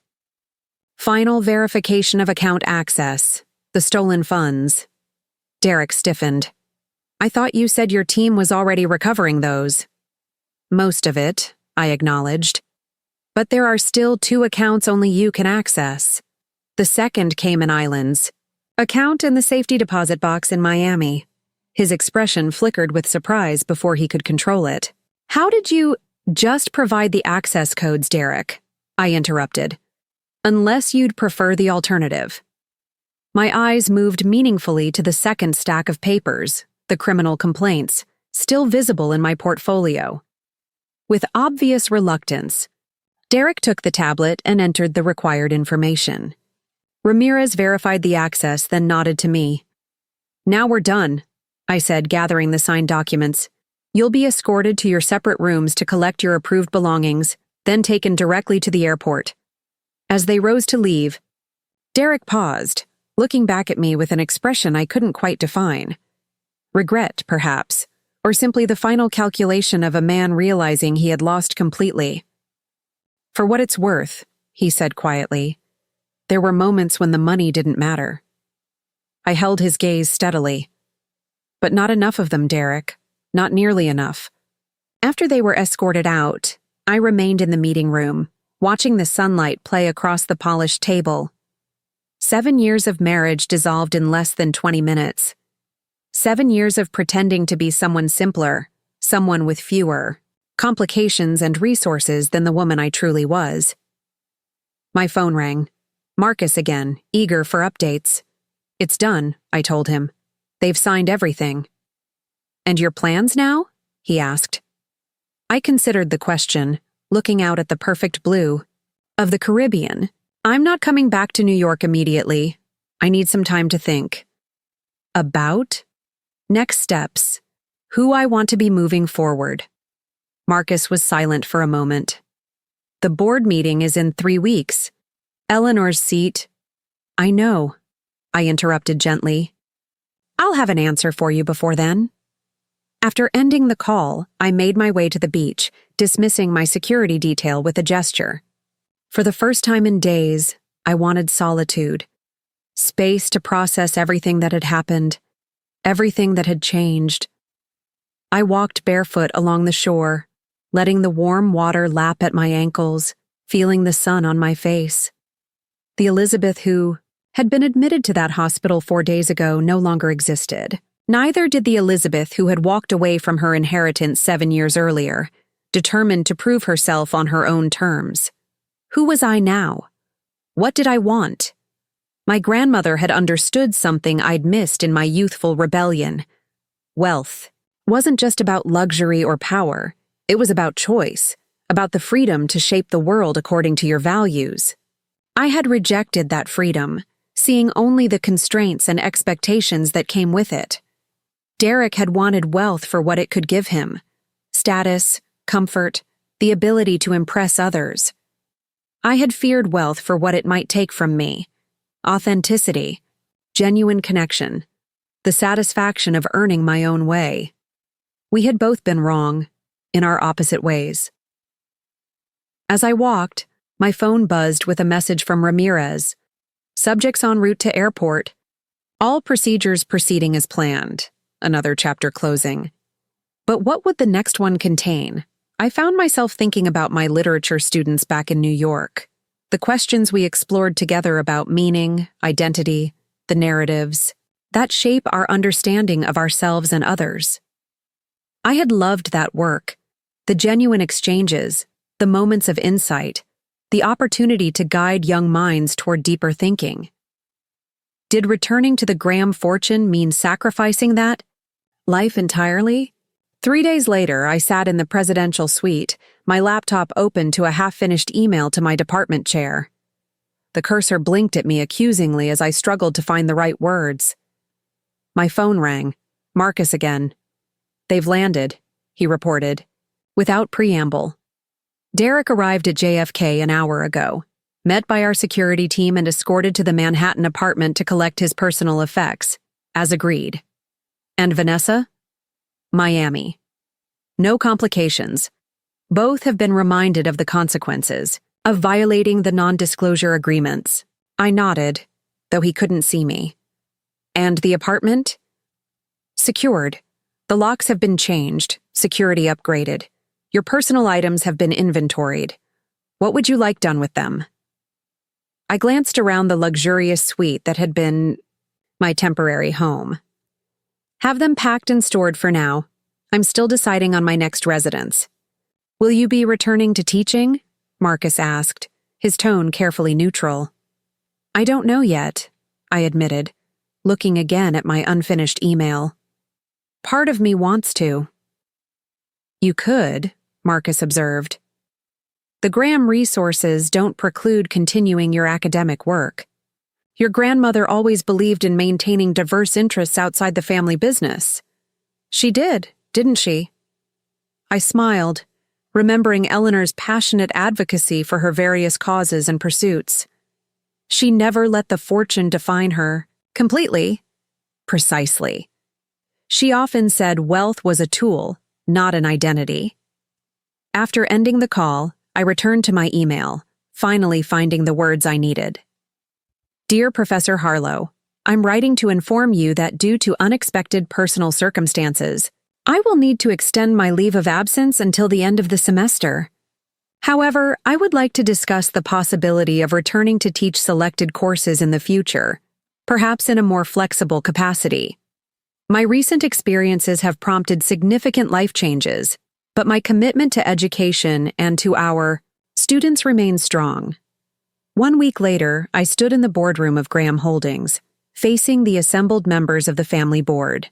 "Final verification of account access. The stolen funds." Derek stiffened. "I thought you said your team was already recovering those." "Most of it," I acknowledged. "But there are still 2 accounts only you can access. The second Cayman Islands. Account in the safety deposit box in Miami." His expression flickered with surprise before he could control it. "How did you—" "Just provide the access codes, Derek," I interrupted. "Unless you'd prefer the alternative." My eyes moved meaningfully to the second stack of papers, the criminal complaints, still visible in my portfolio. With obvious reluctance, Derek took the tablet and entered the required information. Ramirez verified the access, then nodded to me. "Now we're done," I said, gathering the signed documents. "You'll be escorted to your separate rooms to collect your approved belongings, then taken directly to the airport." As they rose to leave, Derek paused, looking back at me with an expression I couldn't quite define. Regret, perhaps, or simply the final calculation of a man realizing he had lost completely. "For what it's worth," he said quietly, "there were moments when the money didn't matter." I held his gaze steadily. "But not enough of them, Derek. Not nearly enough." After they were escorted out, I remained in the meeting room, watching the sunlight play across the polished table. 7 years of marriage dissolved in less than 20 minutes. 7 years of pretending to be someone simpler, someone with fewer complications and resources than the woman I truly was. My phone rang. Marcus again, eager for updates. "It's done," I told him. "They've signed everything." "And your plans now?" he asked. I considered the question, looking out at the perfect blue of the Caribbean. "I'm not coming back to New York immediately. I need some time to think." About? Next steps. Who I want to be moving forward. Marcus was silent for a moment. "The board meeting is in 3 weeks. Eleanor's seat—" "I know," I interrupted gently. "I'll have an answer for you before then." After ending the call, I made my way to the beach, dismissing my security detail with a gesture. For the first time in days, I wanted solitude. Space to process everything that had happened, everything that had changed. I walked barefoot along the shore, letting the warm water lap at my ankles, feeling the sun on my face. The Elizabeth who had been admitted to that hospital 4 days ago no longer existed. Neither did the Elizabeth who had walked away from her inheritance 7 years earlier, determined to prove herself on her own terms. Who was I now? What did I want? My grandmother had understood something I'd missed in my youthful rebellion. Wealth wasn't just about luxury or power. It was about choice, about the freedom to shape the world according to your values. I had rejected that freedom, seeing only the constraints and expectations that came with it. Derek had wanted wealth for what it could give him: status, comfort, the ability to impress others. I had feared wealth for what it might take from me: authenticity, genuine connection, the satisfaction of earning my own way. We had both been wrong, in our opposite ways. As I walked, my phone buzzed with a message from Ramirez. "Subjects en route to airport. All procedures proceeding as planned." Another chapter closing. But what would the next one contain? I found myself thinking about my literature students back in New York. The questions we explored together about meaning, identity, the narratives that shape our understanding of ourselves and others. I had loved that work, the genuine exchanges, the moments of insight, the opportunity to guide young minds toward deeper thinking. Did returning to the Graham fortune mean sacrificing that life entirely? 3 days later, I sat in the presidential suite, my laptop open to a half-finished email to my department chair. The cursor blinked at me accusingly as I struggled to find the right words. My phone rang. Marcus again. "They've landed," he reported, without preamble. Derek arrived at JFK an hour ago, met by our security team and escorted to the Manhattan apartment to collect his personal effects, as agreed. And Vanessa? Miami. No complications. Both have been reminded of the consequences of violating the non-disclosure agreements. I nodded, though he couldn't see me. And the apartment? Secured. The locks have been changed, security upgraded. Your personal items have been inventoried. What would you like done with them? I glanced around the luxurious suite that had been my temporary home. Have them packed and stored for now. I'm still deciding on my next residence. Will you be returning to teaching? Marcus asked, his tone carefully neutral. I don't know yet, I admitted, looking again at my unfinished email. Part of me wants to. You could, Marcus observed. The Graham resources don't preclude continuing your academic work. Your grandmother always believed in maintaining diverse interests outside the family business. She did, didn't she? I smiled, remembering Eleanor's passionate advocacy for her various causes and pursuits. She never let the fortune define her, completely. Precisely. She often said wealth was a tool, not an identity. After ending the call, I returned to my email, finally finding the words I needed. Dear Professor Harlow, I'm writing to inform you that due to unexpected personal circumstances, I will need to extend my leave of absence until the end of the semester. However, I would like to discuss the possibility of returning to teach selected courses in the future, perhaps in a more flexible capacity. My recent experiences have prompted significant life changes, but my commitment to education and to our students remains strong. 1 week later, I stood in the boardroom of Graham Holdings, facing the assembled members of the family board.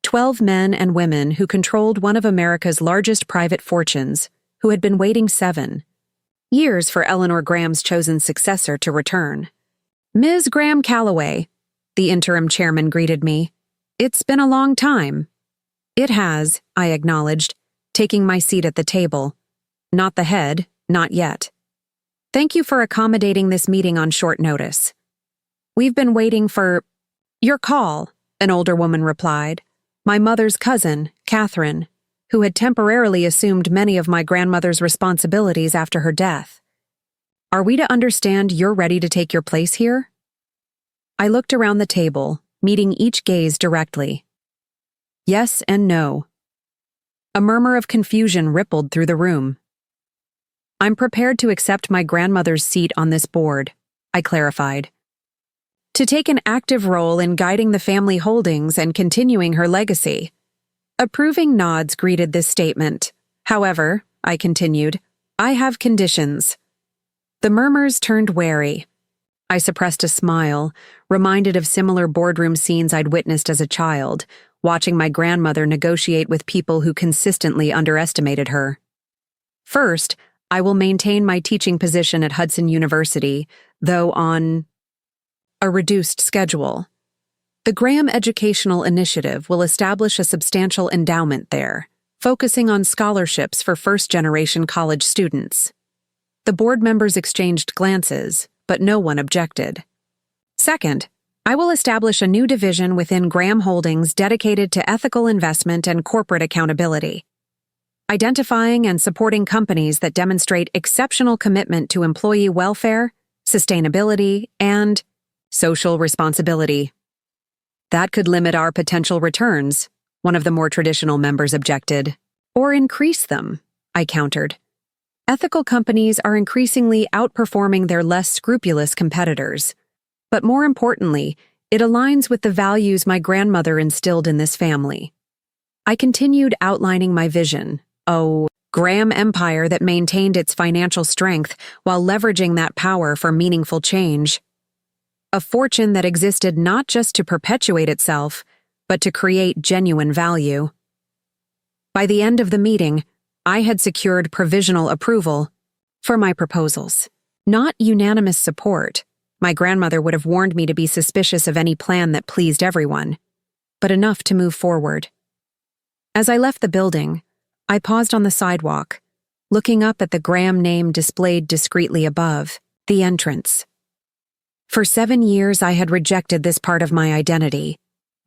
12 men and women who controlled one of America's largest private fortunes, who had been waiting 7 years for Eleanor Graham's chosen successor to return. Ms. Graham Calloway, the interim chairman greeted me. It's been a long time. It has, I acknowledged, taking my seat at the table. Not the head, not yet. Thank you for accommodating this meeting on short notice. We've been waiting for your call, an older woman replied. My mother's cousin, Catherine, who had temporarily assumed many of my grandmother's responsibilities after her death. Are we to understand you're ready to take your place here? I looked around the table, meeting each gaze directly. Yes and no. A murmur of confusion rippled through the room. I'm prepared to accept my grandmother's seat on this board, I clarified. To take an active role in guiding the family holdings and continuing her legacy. Approving nods greeted this statement. However, I continued, I have conditions. The murmurs turned wary. I suppressed a smile, reminded of similar boardroom scenes I'd witnessed as a child, watching my grandmother negotiate with people who consistently underestimated her. First, I will maintain my teaching position at Hudson University, though on a reduced schedule. The Graham Educational Initiative will establish a substantial endowment there, focusing on scholarships for first-generation college students. The board members exchanged glances, but no one objected. Second, I will establish a new division within Graham Holdings dedicated to ethical investment and corporate accountability, identifying and supporting companies that demonstrate exceptional commitment to employee welfare, sustainability, and social responsibility. That could limit our potential returns, one of the more traditional members objected. Or increase them, I countered. Ethical companies are increasingly outperforming their less scrupulous competitors. But more importantly, it aligns with the values my grandmother instilled in this family. I continued outlining my vision, a Graham empire that maintained its financial strength while leveraging that power for meaningful change. a fortune that existed not just to perpetuate itself, but to create genuine value. By the end of the meeting, I had secured provisional approval for my proposals. Not unanimous support. My grandmother would have warned me to be suspicious of any plan that pleased everyone, but enough to move forward. As I left the building, I paused on the sidewalk, looking up at the Graham name displayed discreetly above, the entrance. For 7 years, I had rejected this part of my identity,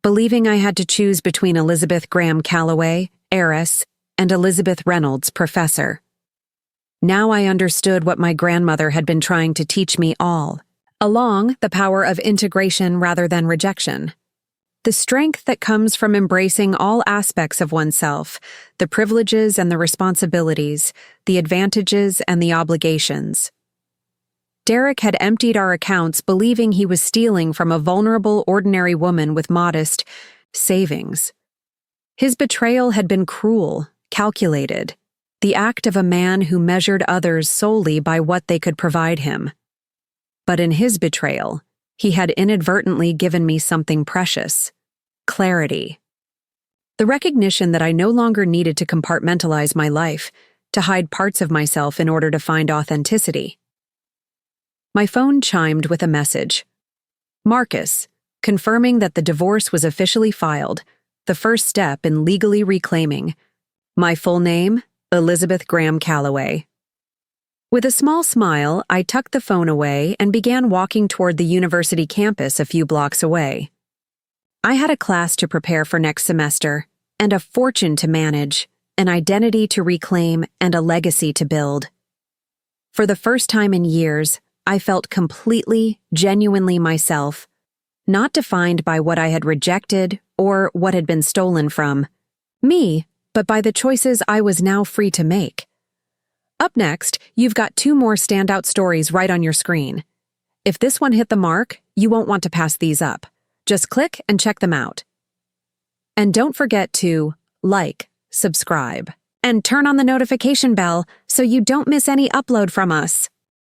believing I had to choose between Elizabeth Graham Calloway, heiress, and Elizabeth Reynolds, professor. Now I understood what my grandmother had been trying to teach me all along, the power of integration rather than rejection. The strength that comes from embracing all aspects of oneself, the privileges and the responsibilities, the advantages and the obligations. Derek had emptied our accounts believing he was stealing from a vulnerable, ordinary woman with modest savings. His betrayal had been cruel, calculated, the act of a man who measured others solely by what they could provide him. But in his betrayal, he had inadvertently given me something precious: clarity. The recognition that I no longer needed to compartmentalize my life, to hide parts of myself in order to find authenticity. My phone chimed with a message. Marcus, confirming that the divorce was officially filed, the first step in legally reclaiming. My full name, Elizabeth Graham Calloway. With a small smile, I tucked the phone away and began walking toward the university campus a few blocks away. I had a class to prepare for next semester, and a fortune to manage, an identity to reclaim, and a legacy to build. For the first time in years, I felt completely, genuinely myself, not defined by what I had rejected or what had been stolen from me, but by the choices I was now free to make. Up next, you've got 2 more standout stories right on your screen. If this one hit the mark, you won't want to pass these up. Just click and check them out. And don't forget to like, subscribe, and turn on the notification bell so you don't miss any upload from us.